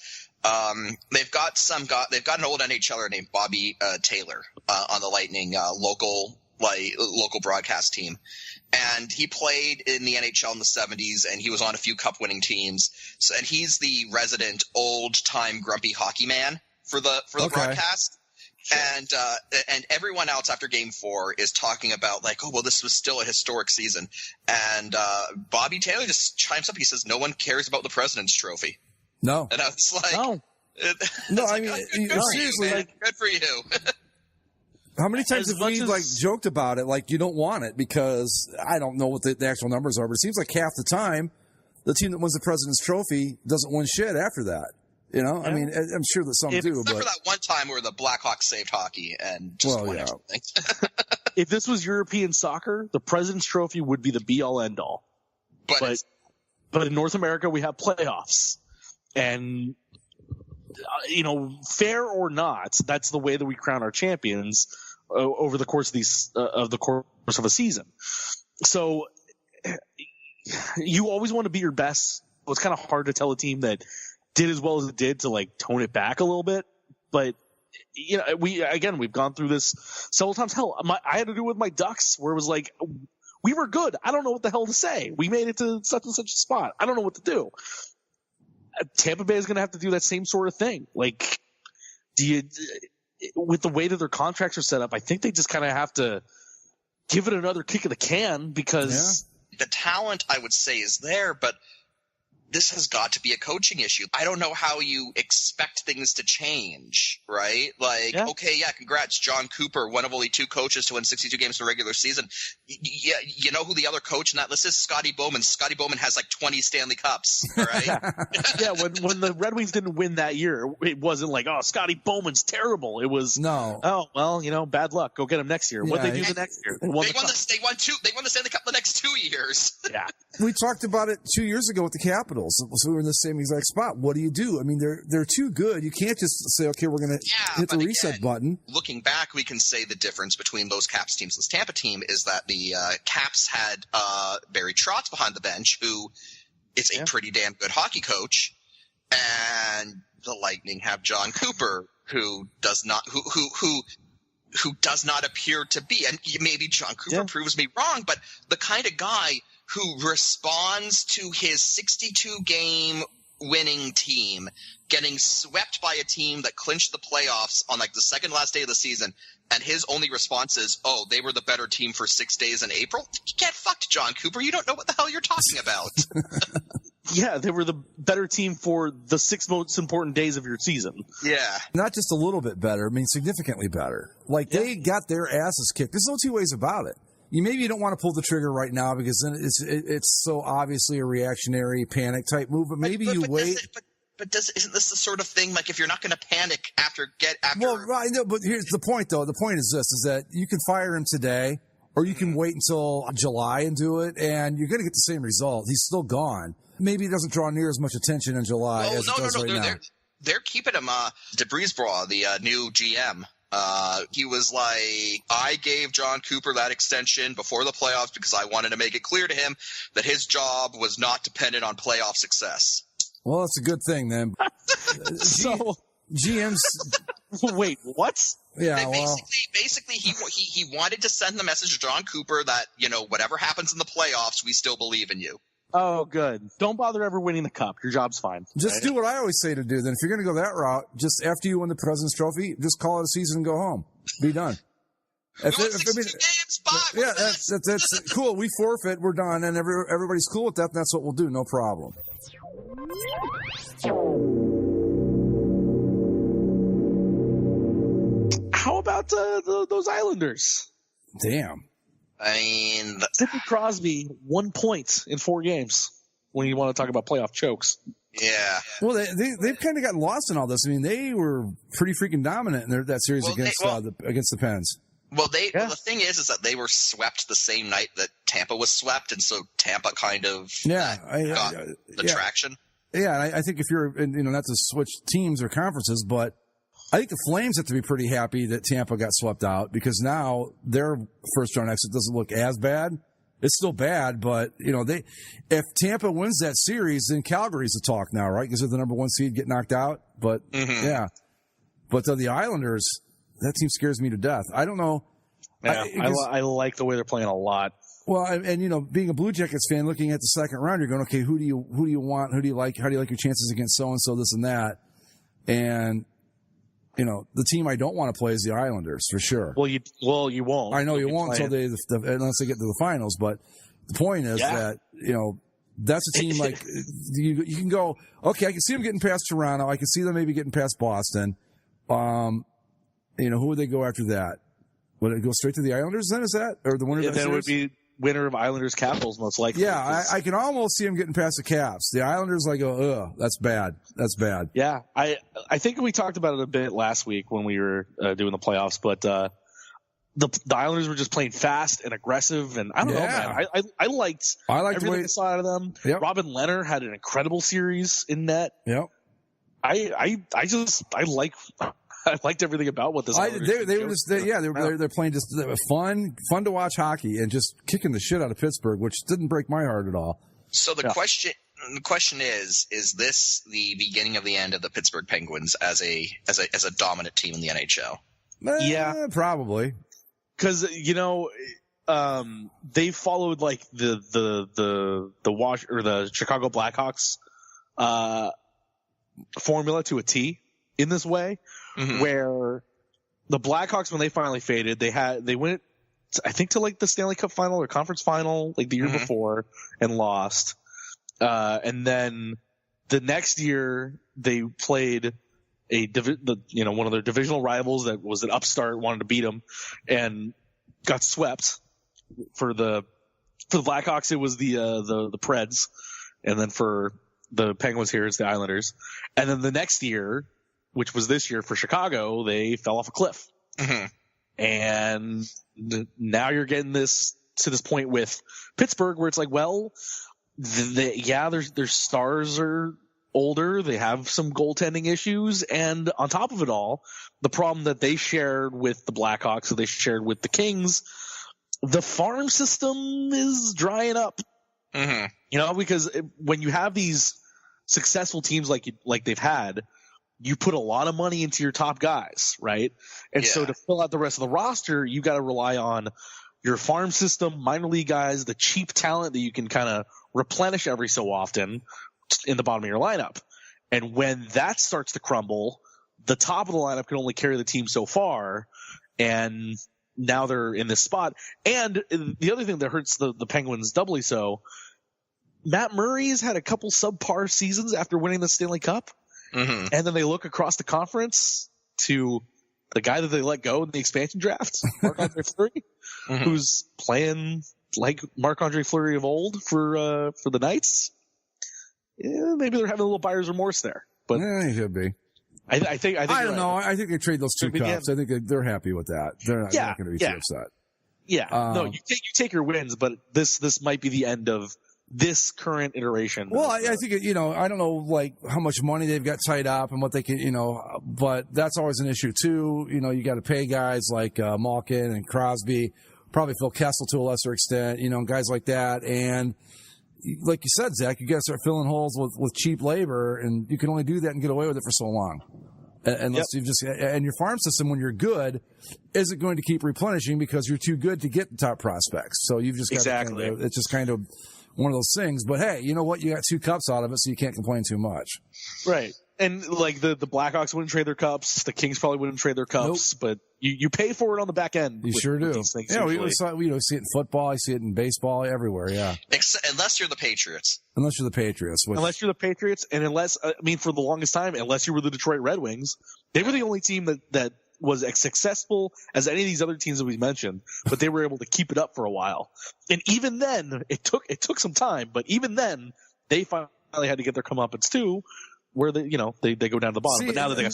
They've got an old NHLer named Bobby Taylor on the Lightning local broadcast team, and he played in the NHL in the 70s, and he was on a few cup winning teams. So, and he's the resident old time grumpy hockey man for the broadcast. Sure. And everyone else after Game 4 is talking about like, oh, well, this was still a historic season. And Bobby Taylor just chimes up. He says, no one cares about the President's Trophy. No. And I was like, no, I mean, seriously, good for you. How many times have we joked about it? Like, you don't want it because I don't know what the actual numbers are, but it seems like half the time the team that wins the President's Trophy doesn't win shit after that. You know, yeah. I mean, I'm sure that some do, except for that one time where the Blackhawks saved hockey and just won everything. If this was European soccer, the President's Trophy would be the be-all, end-all. But in North America, we have playoffs, and fair or not, that's the way that we crown our champions over the course of a season. So you always want to be your best. It's kind of hard to tell a team that did as well as it did to like tone it back a little bit, but we've gone through this several times. Hell, I had to do it with my Ducks, where it was like we were good. I don't know what the hell to say. We made it to such and such a spot. I don't know what to do. Tampa Bay is going to have to do that same sort of thing. Like, with the way that their contracts are set up, I think they just kind of have to give it another kick of the can because the talent, I would say, is there, but this has got to be a coaching issue. I don't know how you expect things to change, right? Like, congrats, John Cooper, one of only 2 coaches to win 62 games in a regular season. Yeah, you know who the other coach in that list is? Scotty Bowman. Scotty Bowman has like 20 Stanley Cups, right? Yeah, when the Red Wings didn't win that year, it wasn't like, oh, Scotty Bowman's terrible. It was, oh, well, bad luck. Go get him next year. What'd they do the next year? They won the Stanley Cup the next 2 years. Yeah. We talked about it 2 years ago with the Capitals. So we were in the same exact spot. What do you do? I mean, they're too good. You can't just say, okay, we're going to hit the reset button. Looking back, we can say the difference between those Caps teams and this Tampa team is that the Caps had Barry Trotz behind the bench, who is a pretty damn good hockey coach, and the Lightning have John Cooper, who does not appear to be, and maybe John Cooper proves me wrong, but the kind of guy who responds to his 62-game winning team getting swept by a team that clinched the playoffs on like the second last day of the season, and his only response is, oh, they were the better team for 6 days in April? Get fucked, John Cooper. You don't know what the hell you're talking about. Yeah, they were the better team for the 6 most important days of your season. Yeah. Not just a little bit better. I mean, significantly better. Like, they got their asses kicked. There's no 2 ways about it. maybe you don't want to pull the trigger right now because then it's so obviously a reactionary panic type move. But maybe you wait. Isn't this the sort of thing, like, if you're not going to panic after? Well, right, no, but here's the point, though. The point is this: is that you can fire him today, or you can wait until July and do it, and you're going to get the same result. He's still gone. Maybe he doesn't draw near as much attention in July as it does right now. They're keeping him. DeBrisebois, the new GM. He was like, I gave John Cooper that extension before the playoffs because I wanted to make it clear to him that his job was not dependent on playoff success. Well, that's a good thing then. So GMs. Wait, what? Yeah, basically, he wanted to send the message to John Cooper that, whatever happens in the playoffs, we still believe in you. Oh, good. Don't bother ever winning the cup. Your job's fine. Just do what I always say to do. Then, if you're going to go that route, just after you win the President's Trophy, just call it a season and go home. Be done. Games, yeah, that's cool. We forfeit. We're done, and everybody's cool with that. And that's what we'll do. No problem. How about those Islanders? Damn. I mean, Sidney Crosby 1 point in 4 games. When you want to talk about playoff chokes. Yeah. Well, they've kind of gotten lost in all this. I mean, they were pretty freaking dominant in that series against the Pens. Well, the thing is that they were swept the same night that Tampa was swept, and so Tampa kind of got the traction. Yeah, I think if you're, not to switch teams or conferences, but I think the Flames have to be pretty happy that Tampa got swept out because now their first round exit doesn't look as bad. It's still bad, but if Tampa wins that series, then Calgary's the talk now, right? Because they're the number 1 seed, get knocked out. But yeah, but the Islanders, that team scares me to death. I don't know. Yeah, I like the way they're playing a lot. Well, and being a Blue Jackets fan, looking at the second round, you're going, okay, who do you want? Who do you like? How do you like your chances against so and so, this and that? And the team I don't want to play is the Islanders for sure. Well, you won't. I know you won't until unless they get to the finals. But the point is that that's a team like you can go. Okay, I can see them getting past Toronto. I can see them maybe getting past Boston. Who would they go after that? Would it go straight to the Islanders then? Is that or the winner? Then it would be winner of Islanders Capitals most likely. Yeah, I can almost see them getting past the Caps. The Islanders that's bad. That's bad. Yeah, I think we talked about it a bit last week when we were doing the playoffs, but the Islanders were just playing fast and aggressive, and I don't know, man. I liked everything I saw out of them. Yep. Robin Leonard had an incredible series in net. Yep. I liked everything about what this. They're playing just fun to watch hockey and just kicking the shit out of Pittsburgh, which didn't break my heart at all. So the question is this the beginning of the end of the Pittsburgh Penguins as a dominant team in the NHL? Yeah, probably. Because they followed like the Chicago Blackhawks formula to a T in this way. Mm-hmm. Where the Blackhawks, when they finally faded, they went, I think, to like the Stanley Cup final or conference final like the year before and lost. And then the next year they played one of their divisional rivals that was an upstart, wanted to beat them, and got swept. For the Blackhawks, it was the Preds, and then for the Penguins here, it's the Islanders. And then the next year, which was this year for Chicago, they fell off a cliff. Mm-hmm. And now you're getting to this point with Pittsburgh where it's like, well, their stars are older. They have some goaltending issues. And on top of it all, the problem that they shared with the Blackhawks, that they shared with the Kings, the farm system is drying up. Mm-hmm. Because when you have these successful teams like they've had, you put a lot of money into your top guys, right? And so to fill out the rest of the roster, you got to rely on your farm system, minor league guys, the cheap talent that you can kind of replenish every so often in the bottom of your lineup. And when that starts to crumble, the top of the lineup can only carry the team so far. And now they're in this spot. And the other thing that hurts the Penguins doubly so, Matt Murray's had a couple subpar seasons after winning the Stanley Cup. Mm-hmm. And then they look across the conference to the guy that they let go in the expansion draft, Marc-Andre Fleury. who's playing like Marc-Andre Fleury of old for the Knights. Yeah, maybe they're having a little buyer's remorse there. But it could be. I think I don't know. I think they trade those 2 cups. I think they're happy with that. They're not going to be too upset. Yeah. No, you take your wins, but this might be the end of this current iteration. Well, I think, I don't know, like, how much money they've got tied up and what they can, but that's always an issue, too. You got to pay guys like Malkin and Crosby, probably Phil Kessel to a lesser extent, guys like that. And like you said, Zach, you got to start filling holes with cheap labor, and you can only do that and get away with it for so long. Unless you've and your farm system, when you're good, isn't going to keep replenishing because you're too good to get the top prospects. So you've just got to it's just kind of one of those things. But hey, you know what? You got 2 cups out of it, so you can't complain too much. Right. And like the Blackhawks wouldn't trade their cups, the Kings probably wouldn't trade their cups, but you pay for it on the back end. You sure do. These things we see it in football, I see it in baseball, everywhere. Yeah. Unless you're the Patriots. Unless you're the Patriots, and unless for the longest time, unless you were the Detroit Red Wings, they were the only team that was as successful as any of these other teams that we mentioned, but they were able to keep it up for a while. And even then, it took some time, but even then, they finally had to get their comeuppance too. Where they go down to the bottom, but now that they got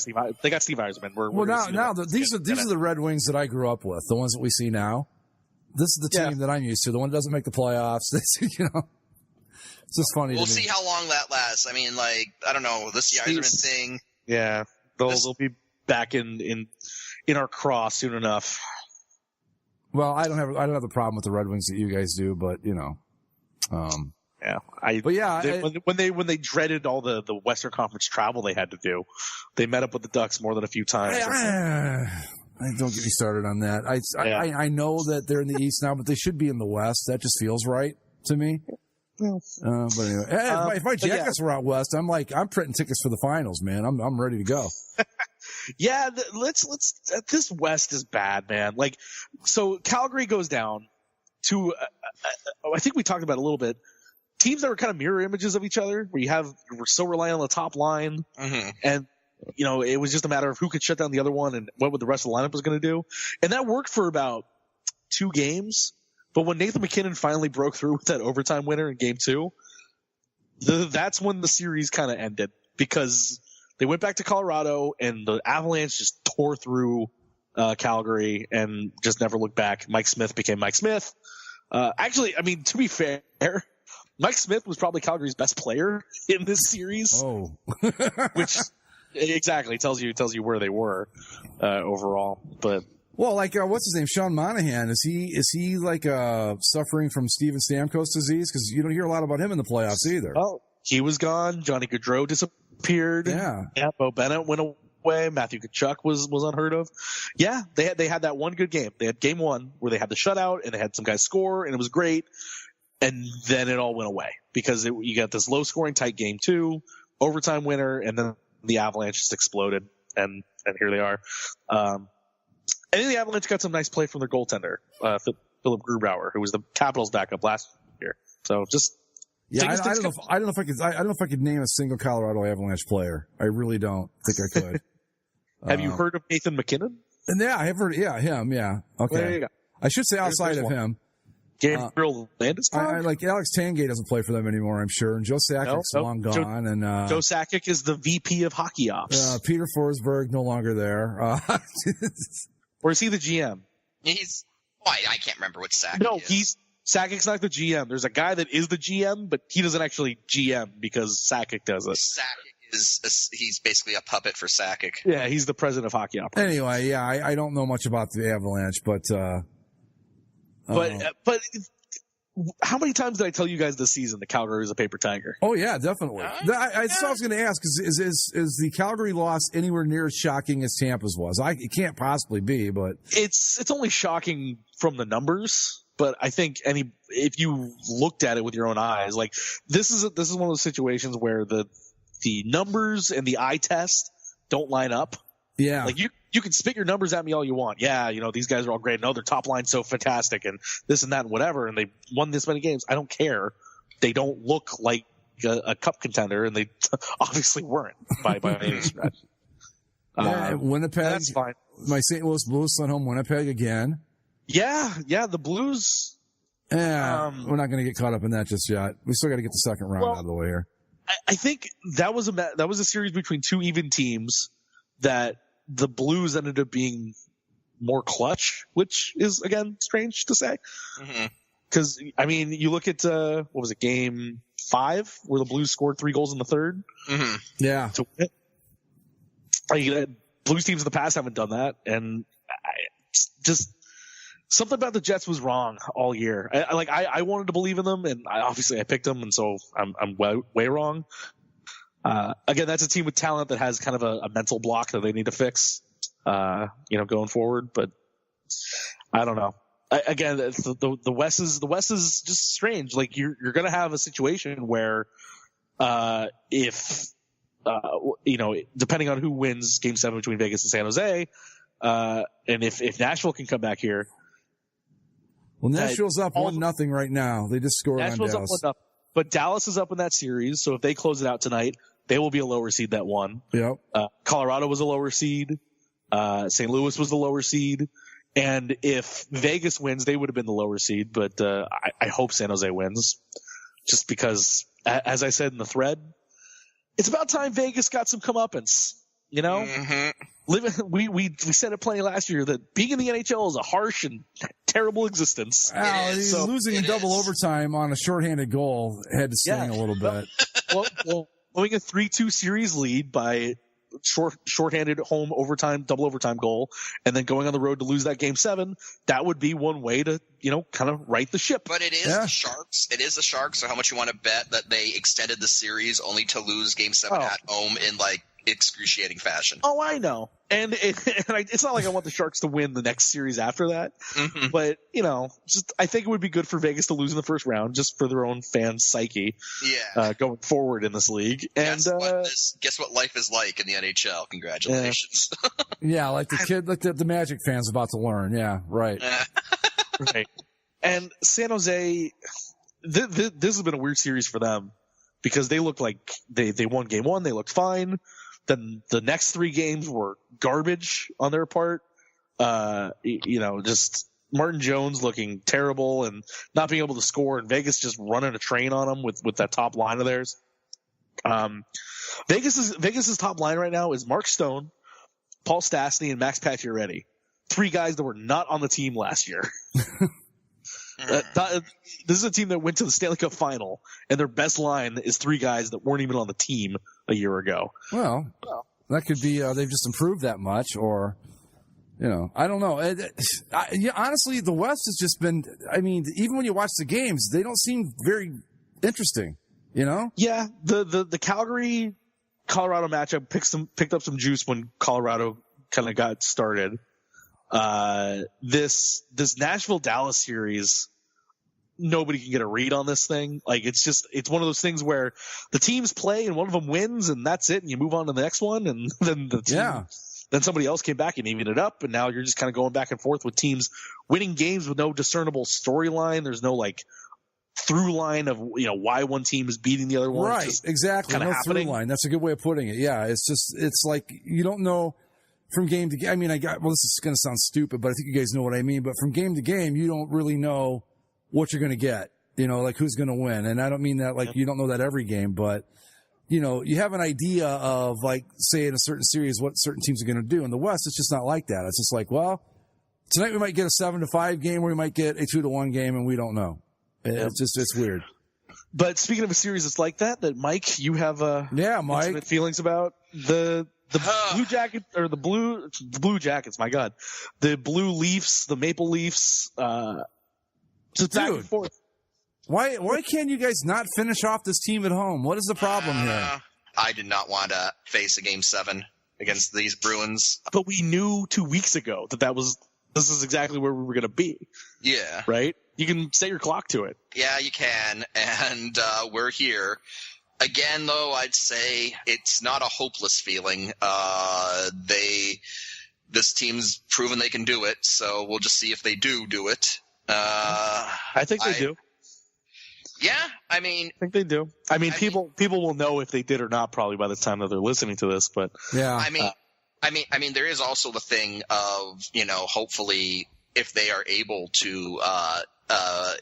Steve Yzerman. These are the Red Wings that I grew up with, the ones that we see now. This is the team that I'm used to, the one that doesn't make the playoffs. It's just funny. We'll see how long that lasts. I mean, like, I don't know, this Yzerman thing. Yeah, they'll be back in our cross soon enough. Well, I don't have the problem with the Red Wings that you guys do, but when they dreaded all the Western Conference travel they had to do, they met up with the Ducks more than a few times. Don't get me started on that. I know that they're in the East now, but they should be in the West. That just feels right to me. But anyway, if my Jackets were out West, I'm printing tickets for the finals, man. I'm ready to go. Yeah, this West is bad, man. Like, so Calgary goes down to, I think we talked about it a little bit. Teams that were kind of mirror images of each other, where we're so reliant on the top line, and it was just a matter of who could shut down the other one and what the rest of the lineup was going to do, and that worked for about 2 games. But when Nathan McKinnon finally broke through with that overtime winner in Game 2, that's when the series kind of ended, because they went back to Colorado and the Avalanche just tore through Calgary and just never looked back. Mike Smith became Mike Smith. Actually, I mean, to be fair, Mike Smith was probably Calgary's best player in this series. Oh, which exactly tells you where they were overall. But what's his name? Sean Monahan. Is he like suffering from Steven Stamkos disease? Because you don't hear a lot about him in the playoffs either. Oh, he was gone. Johnny Gaudreau disappeared. Yeah. Bo Bennett went away. Matthew Tkachuk was unheard of. Yeah, they had that one good game. They had Game 1 where they had the shutout and they had some guys score and it was great. And then it all went away because you got this low-scoring tight Game 2, overtime winner, and then the Avalanche just exploded, and here they are. And then the Avalanche got some nice play from their goaltender, Philip Grubauer, who was the Capitals' backup last year. So just I don't know if I could name a single Colorado Avalanche player. I really don't think I could. Have you heard of Nathan McKinnon? Yeah, I have heard. Yeah, him. Yeah. Okay. Well, there you go. I should say outside of him. Gabriel Landeskog? Like Alex Tangay doesn't play for them anymore, I'm sure. And Joe Sakic's long gone. Joe Sakic is the VP of hockey ops. Peter Forsberg no longer there. Or is he the GM? I can't remember what Sakic is. No, Sakic's not the GM. There's a guy that is the GM, but he doesn't actually GM because Sakic does it. Sakic he's basically a puppet for Sakic. Yeah, he's the president of hockey operations. Anyway, yeah, I don't know much about the Avalanche, but how many times did I tell you guys this season that Calgary is a paper tiger? Oh yeah, definitely. I was going to ask: is the Calgary loss anywhere near as shocking as Tampa's was? It can't possibly be, but it's only shocking from the numbers. But I think if you looked at it with your own eyes, like this is one of those situations where the numbers and the eye test don't line up. Yeah, like you can spit your numbers at me all you want. Yeah, these guys are all great. No, their top line's so fantastic and this and that and whatever. And they won this many games. I don't care. They don't look like a cup contender, and they obviously weren't by any stretch. Winnipeg. That's fine. My St. Louis Blues sent home Winnipeg again. Yeah, the Blues. Yeah, we're not going to get caught up in that just yet. We still got to get the second round out of the way here. I think that was a series between two even teams that the Blues ended up being more clutch, which is, again, strange to say. Because, I mean, you look at, what was it, Game 5, where the Blues scored 3 goals in the third? Yeah. To win it. Blues teams in the past haven't done that, and just something about the Jets was wrong all year. I wanted to believe in them, and obviously I picked them, and so I'm way wrong. Again, that's a team with talent that has kind of a mental block that they need to fix, going forward. But I don't know. Again, the West is just strange. Like you're going to have a situation where if depending on who wins Game 7 between Vegas and San Jose, and if Nashville can come back here. Well, Nashville's up 1-0 right now. They just scored Nashville's on Dallas. Up 1-0. But Dallas is up in that series, so if they close it out tonight, they will be a lower seed that won. Yep. Colorado was a lower seed. St. Louis was the lower seed. And if Vegas wins, they would have been the lower seed. But I hope San Jose wins, just because, as I said in the thread, it's about time Vegas got some comeuppance. You know, we said it plenty last year that being in the NHL is a harsh and terrible existence. He's losing in double overtime on a shorthanded goal had to sting a little bit. Well, blowing a 3-2 series lead by shorthanded home overtime, double overtime goal, and then going on the road to lose that Game 7, that would be one way to, kind of right the ship. But it is the Sharks. It is the Sharks. So how much you want to bet that they extended the series only to lose Game 7 at home in excruciating fashion? Oh, I know. And it's not like I want the Sharks to win the next series after that. But, I think it would be good for Vegas to lose in the first round just for their own fan psyche going forward in this league. And guess what life is like in the NHL. Congratulations. Like the kid, like the Magic fans about to learn. Yeah, right. Right. And San Jose, this has been a weird series for them because they looked like they won Game 1. They looked fine. Then the next 3 games were garbage on their part. Just Martin Jones looking terrible and not being able to score, and Vegas just running a train on them with that top line of theirs. Vegas's top line right now is Mark Stone, Paul Stastny, and Max Pacioretty. 3 guys that were not on the team last year. This is a team that went to the Stanley Cup final, and their best line is 3 guys that weren't even on the team a year ago. Well, that could be they've just improved that much, or I don't know. Honestly, the West has just been. I mean, even when you watch the games, they don't seem very interesting. Yeah, the Calgary Colorado matchup picked up some juice when Colorado kind of got started. This Nashville Dallas series, nobody can get a read on this thing. Like it's one of those things where the teams play and one of them wins and that's it, and you move on to the next one, and then then somebody else came back and evened it up, and now you're just kind of going back and forth with teams winning games with no discernible storyline. There's no through line of why one team is beating the other one. Right, exactly. No through line. That's a good way of putting it. Yeah, it's like you don't know. From game to game, I mean, this is going to sound stupid, but I think you guys know what I mean. But from game to game, you don't really know what you're going to get, who's going to win. And I don't mean that you don't know that every game, but, you have an idea of say in a certain series, what certain teams are going to do. In the West, it's just not like that. It's just tonight we might get a 7-5 game, or we might get a 2-1 game, and we don't know. It's weird. But speaking of a series that's like that Mike, you have intimate feelings about the Blue Jacket or the Blue Jackets. My God, the Blue Leafs, the Maple Leafs. Just back and forth. Why can't you guys not finish off this team at home? What is the problem here? I did not want to face a Game 7 against these Bruins, but we knew 2 weeks ago this is exactly where we were going to be. Yeah, right. You can set your clock to it. Yeah, you can, and we're here. Again, though, I'd say it's not a hopeless feeling. This team's proven they can do it, so we'll just see if they do it. I think they do. Yeah, I think they do. People will know if they did or not probably by the time that they're listening to this. But yeah, I mean, there is also the thing of hopefully if they are able to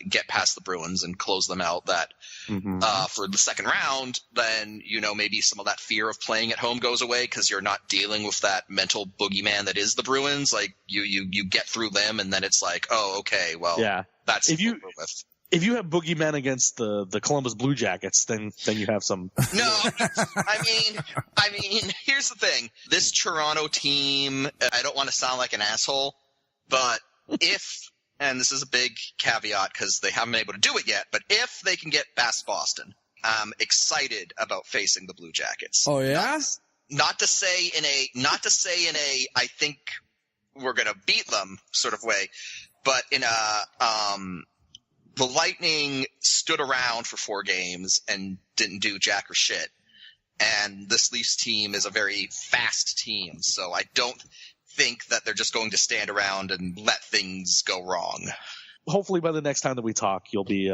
get past the Bruins and close them out, that for the second round, then maybe some of that fear of playing at home goes away because you're not dealing with that mental boogeyman that is the Bruins. Like you get through them, and then it's like, oh, okay, well, that's if you have boogeyman against the Columbus Blue Jackets, then you have some. No, I mean, here's the thing: this Toronto team. I don't want to sound like an asshole, but if. And this is a big caveat because they haven't been able to do it yet. But if they can get past Boston, I'm excited about facing the Blue Jackets. Oh yeah. Not to say in a I think we're gonna beat them sort of way, but in a the Lightning stood around for 4 games and didn't do jack or shit. And this Leafs team is a very fast team, so I don't think that they're just going to stand around and let things go wrong. Hopefully by the next time that we talk, you'll be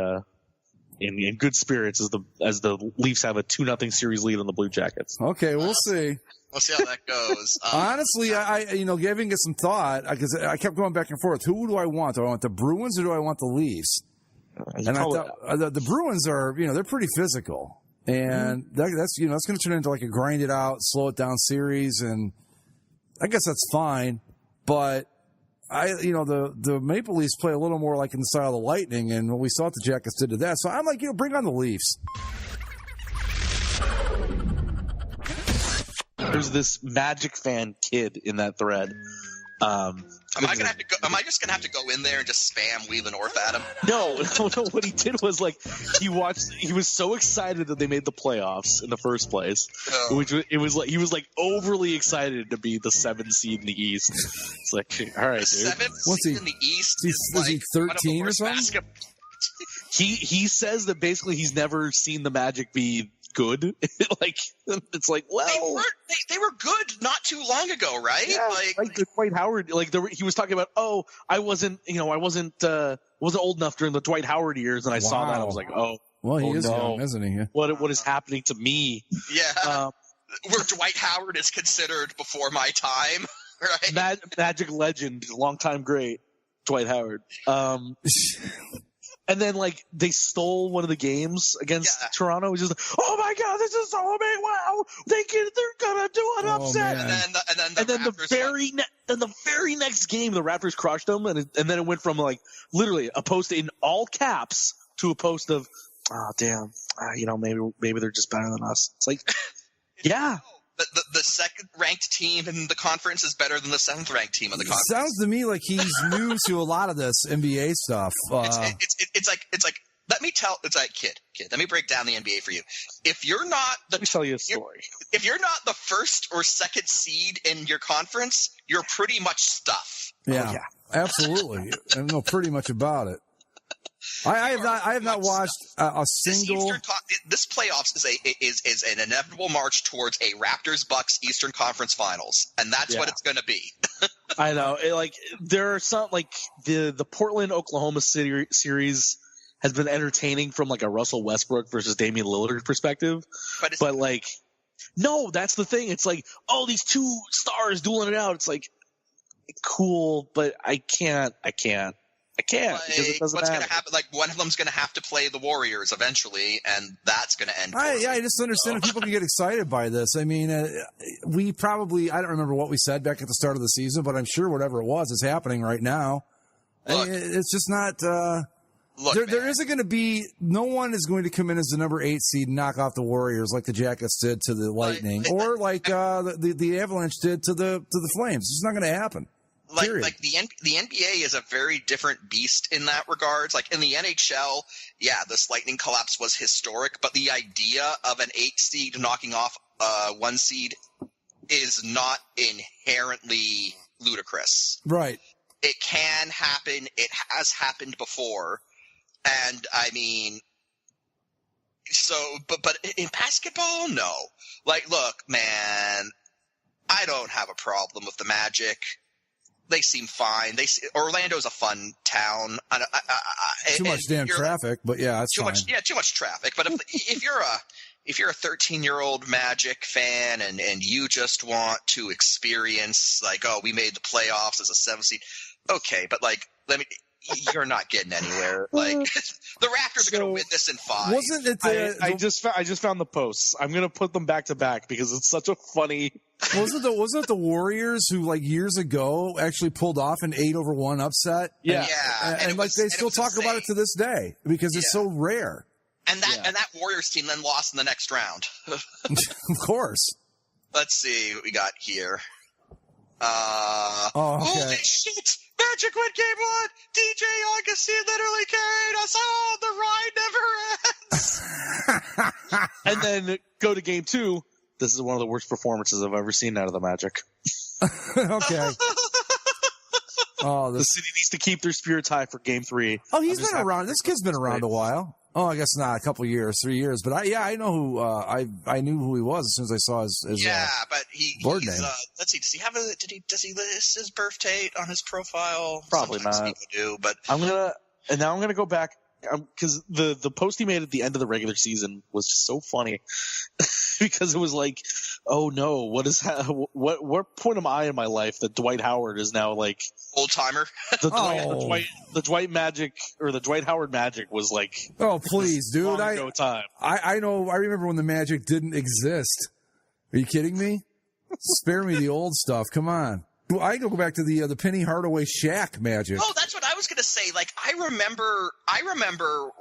in good spirits as the Leafs have a 2-0 series lead on the Blue Jackets. Okay, we'll see. We'll see how that goes. Honestly, I giving it some thought because I kept going back and forth. Who do I want? Do I want the Bruins or do I want the Leafs? And I thought the Bruins are, they're pretty physical, and that's going to turn into like a grind it out, slow it down series, and I guess that's fine, but the Maple Leafs play a little more like in the style of the Lightning, and we saw what the Jackets did to that. So I'm like, bring on the Leafs. There's this Magic fan kid in that thread. Am I just gonna have to go in there and just spam Wheeler North at him? No. What he did was he was so excited that they made the playoffs in the first place. Oh. It was like he was like overly excited to be the 7th seed in the East. It's like, all right, dude. 7th seed in the East. Is he 13 or something? He says that basically he's never seen the Magic be good. It's like, well, they were good not too long ago, right? Yeah, like Dwight Howard, he was talking about, I wasn't old enough during the Dwight Howard years, and I saw that, I was like, well, he is young, isn't he? What is happening to me? Yeah, where Dwight Howard is considered before my time, right? Magic legend, longtime great, Dwight Howard. And then, they stole one of the games against Toronto. It was just like, oh my God, this is so amazing! Wow, they're gonna do an upset. Man. And then the very next game, the Raptors crushed them, and then it went from literally a post in all caps to a post of, oh damn, maybe they're just better than us. It's like, yeah. The second-ranked team in the conference is better than the 7th-ranked team in the conference. Sounds to me like he's new to a lot of this NBA stuff. It's like kid, let me break down the NBA for you. If you're not let me tell you a story. If you're not the 1st or 2nd seed in your conference, you're pretty much stuff. Yeah, absolutely. I know pretty much about it. I have not watched a single. This playoffs is an inevitable march towards a Raptors-Bucks Eastern Conference Finals, and that's what it's going to be. I know. There are some the Portland Oklahoma City series has been entertaining from a Russell Westbrook versus Damian Lillard perspective, but no, that's the thing. It's these 2 stars dueling it out. It's cool, but I can't. Because it doesn't what's matter. Going to happen? One of them's going to have to play the Warriors eventually, and that's going to end. I just understand if people can get excited by this. I mean, we probably, I don't remember what we said back at the start of the season, but I'm sure whatever it was is happening right now. Look, it's just not. There isn't going to be. No one is going to come in as the number 8 seed and knock off the Warriors like the Jackets did to the Lightning, or the Avalanche did to the Flames. It's not going to happen. The NBA is a very different beast in that regards. In the NHL, this Lightning collapse was historic, but the idea of an 8 seed knocking off 1 seed is not inherently ludicrous. Right. It can happen. It has happened before. And I mean, but in basketball, no. Look, man, I don't have a problem with the Magic. They seem fine. Orlando's a fun town. Too much damn traffic, but yeah, it's fine. Too much traffic. But if you're a 13-year-old Magic fan and you just want to experience we made the playoffs as a 7th seed, Okay, but like, you're not getting anywhere. Like, the Raptors are going to win this in 5. Wasn't it? I just found the posts. I'm going to put them back to back because it's such a funny. Wasn't it the Warriors who like years ago actually pulled off an 8-1 upset? Yeah, and like they still talk about it to this day because it's so rare. And that Warriors team then lost in the next round. Of course. Let's see what we got here. Okay. Holy shit! Magic win game 1! DJ Augustine literally carried us. Oh, the ride never ends! And then go to game 2. This is one of the worst performances I've ever seen out of the Magic. Okay. The city needs to keep their spirits high for game 3. Oh, he's been around. This kid's been around a while. Oh, I guess not. A couple years, 3 years. But I know who. I knew who he was as soon as I saw his but board name. Let's see. Does he have does he list his birth date on his profile? Probably Sometimes not. people do, but I'm gonna go back because the post he made at the end of the regular season was just so funny because it was like, oh no, what point am I in my life that Dwight Howard is now like old timer? The Dwight Magic or the Dwight Howard Magic was like, oh please, dude, I know. I remember when the Magic didn't exist. Are you kidding me? Spare me the old stuff. Come on. I go back to the Penny Hardaway Shaq Magic. Oh, that's what I was gonna say. Like, I remember,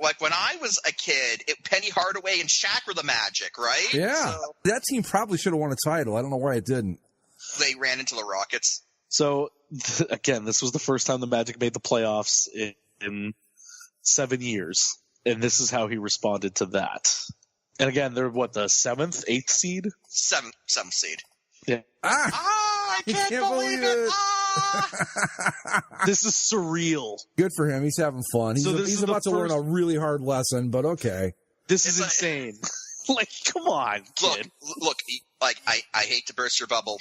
like when I was a kid, Penny Hardaway and Shaq were the Magic, right? Yeah, so, that team probably should have won a title. I don't know why it didn't. They ran into the Rockets. So again, this was the first time the Magic made the playoffs in 7 years, and this is how he responded to that. And again, they're what, the 7th, 8th seed? Seventh seed. Yeah. I can't believe it. This is surreal. Good for him. He's having fun. He's about to learn a really hard lesson, but okay. This is insane. Like, come on, kid. Look. Like, I hate to burst your bubble.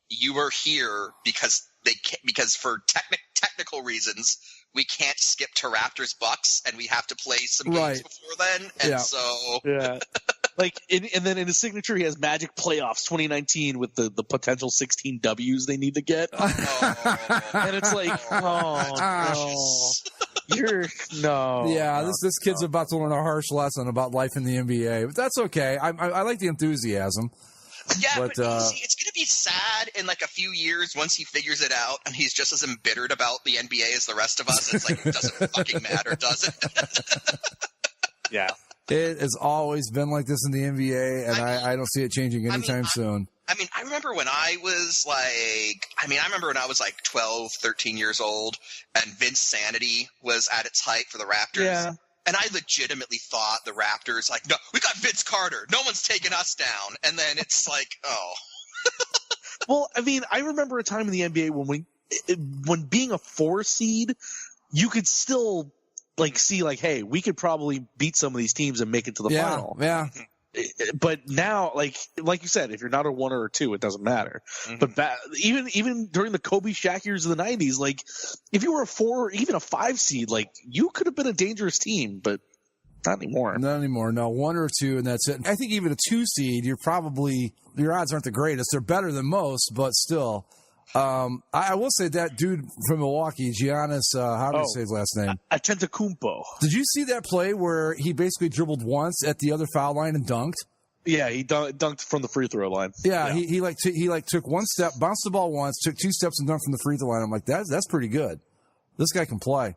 You were here because for technical reasons we can't skip to Raptors Bucks, and we have to play some games before then. And so Like, and then in his signature, he has Magic Playoffs 2019 with the potential 16 W's they need to get. And it's like, this kid's about to learn a harsh lesson about life in the NBA, but that's okay. I like the enthusiasm. Yeah, but it's going to be sad in like a few years once he figures it out and he's just as embittered about the NBA as the rest of us. It's like, it doesn't fucking matter, does it? Yeah. It has always been like this in the NBA, and I don't see it changing anytime soon. I remember when I was like 12, 13 years old, and Vince Sanity was at its height for the Raptors. Yeah. And I legitimately thought the Raptors, like, no, we got Vince Carter. No one's taking us down. And then it's like, oh. Well, I mean, I remember a time in the NBA when being a 4 seed, you could still like see like, hey, we could probably beat some of these teams and make it to the final. Yeah. But now, like you said, if you're not a 1 or a 2, it doesn't matter. Mm-hmm. But even during the Kobe Shaq years of the 90s, like if you were a 4 or even a 5 seed, like you could have been a dangerous team, but not anymore. Not anymore. No, 1 or 2, and that's it. I think even a 2 seed, your odds aren't the greatest. They're better than most, but still. I will say that dude from Milwaukee, Giannis, how do you say his last name? Antetokounmpo. Did you see that play where he basically dribbled once at the other foul line and dunked? Yeah, he dunked from the free throw line. Yeah. He took one step, bounced the ball once, took 2 steps and dunked from the free throw line. I'm like, that's pretty good. This guy can play.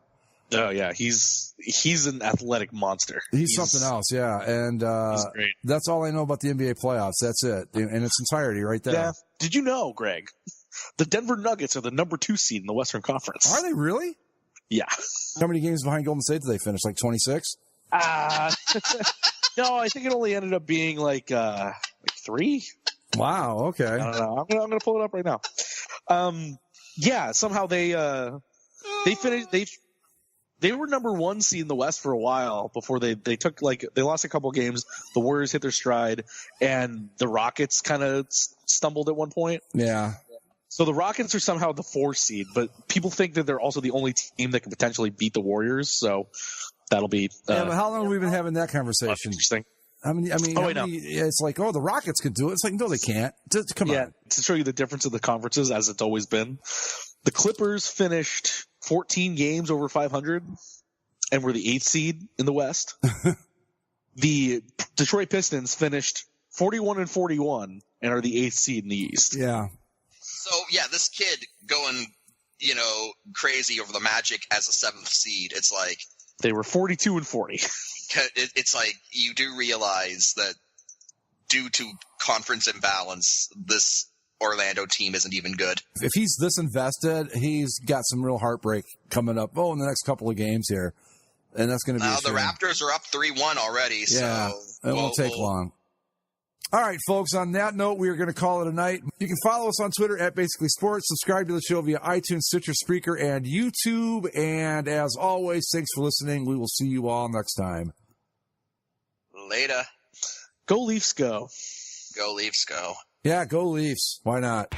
Oh yeah, he's an athletic monster. He's something else, yeah. And he's great. That's all I know about the NBA playoffs. That's it, in its entirety, right there. Yeah. Did you know, Greg? The Denver Nuggets are the number 2 seed in the Western Conference. Are they really? Yeah. How many games behind Golden State did they finish? Like 26? No, I think it only ended up being like 3. Wow. Okay. I don't know. I'm gonna pull it up right now. Yeah. Somehow they finished. They were number 1 seed in the West for a while before they lost a couple games. The Warriors hit their stride, and the Rockets kind of stumbled at one point. Yeah. So the Rockets are somehow the 4 seed, but people think that they're also the only team that can potentially beat the Warriors. So that'll be. Yeah, but how long have we been having that conversation? Interesting. I mean, it's like, the Rockets could do it. It's like, no, they can't. Come on. To show you the difference of the conferences as it's always been. The Clippers finished 14 games over 500 and were the 8th seed in the West. The Detroit Pistons finished 41-41 and are the 8th seed in the East. Yeah. So, yeah, this kid going, crazy over the Magic as a 7th seed, it's like... They were 42-40. It's like you do realize that due to conference imbalance, this Orlando team isn't even good. If he's this invested, he's got some real heartbreak coming up. In the next couple of games here. And that's going to be the Raptors are up 3-1 already. Yeah, so it won't take long. All right, folks, on that note, we are going to call it a night. You can follow us on Twitter at Basically Sports. Subscribe to the show via iTunes, Stitcher, Spreaker, and YouTube. And as always, thanks for listening. We will see you all next time. Later. Go Leafs, go. Go Leafs, go. Yeah, go Leafs. Why not?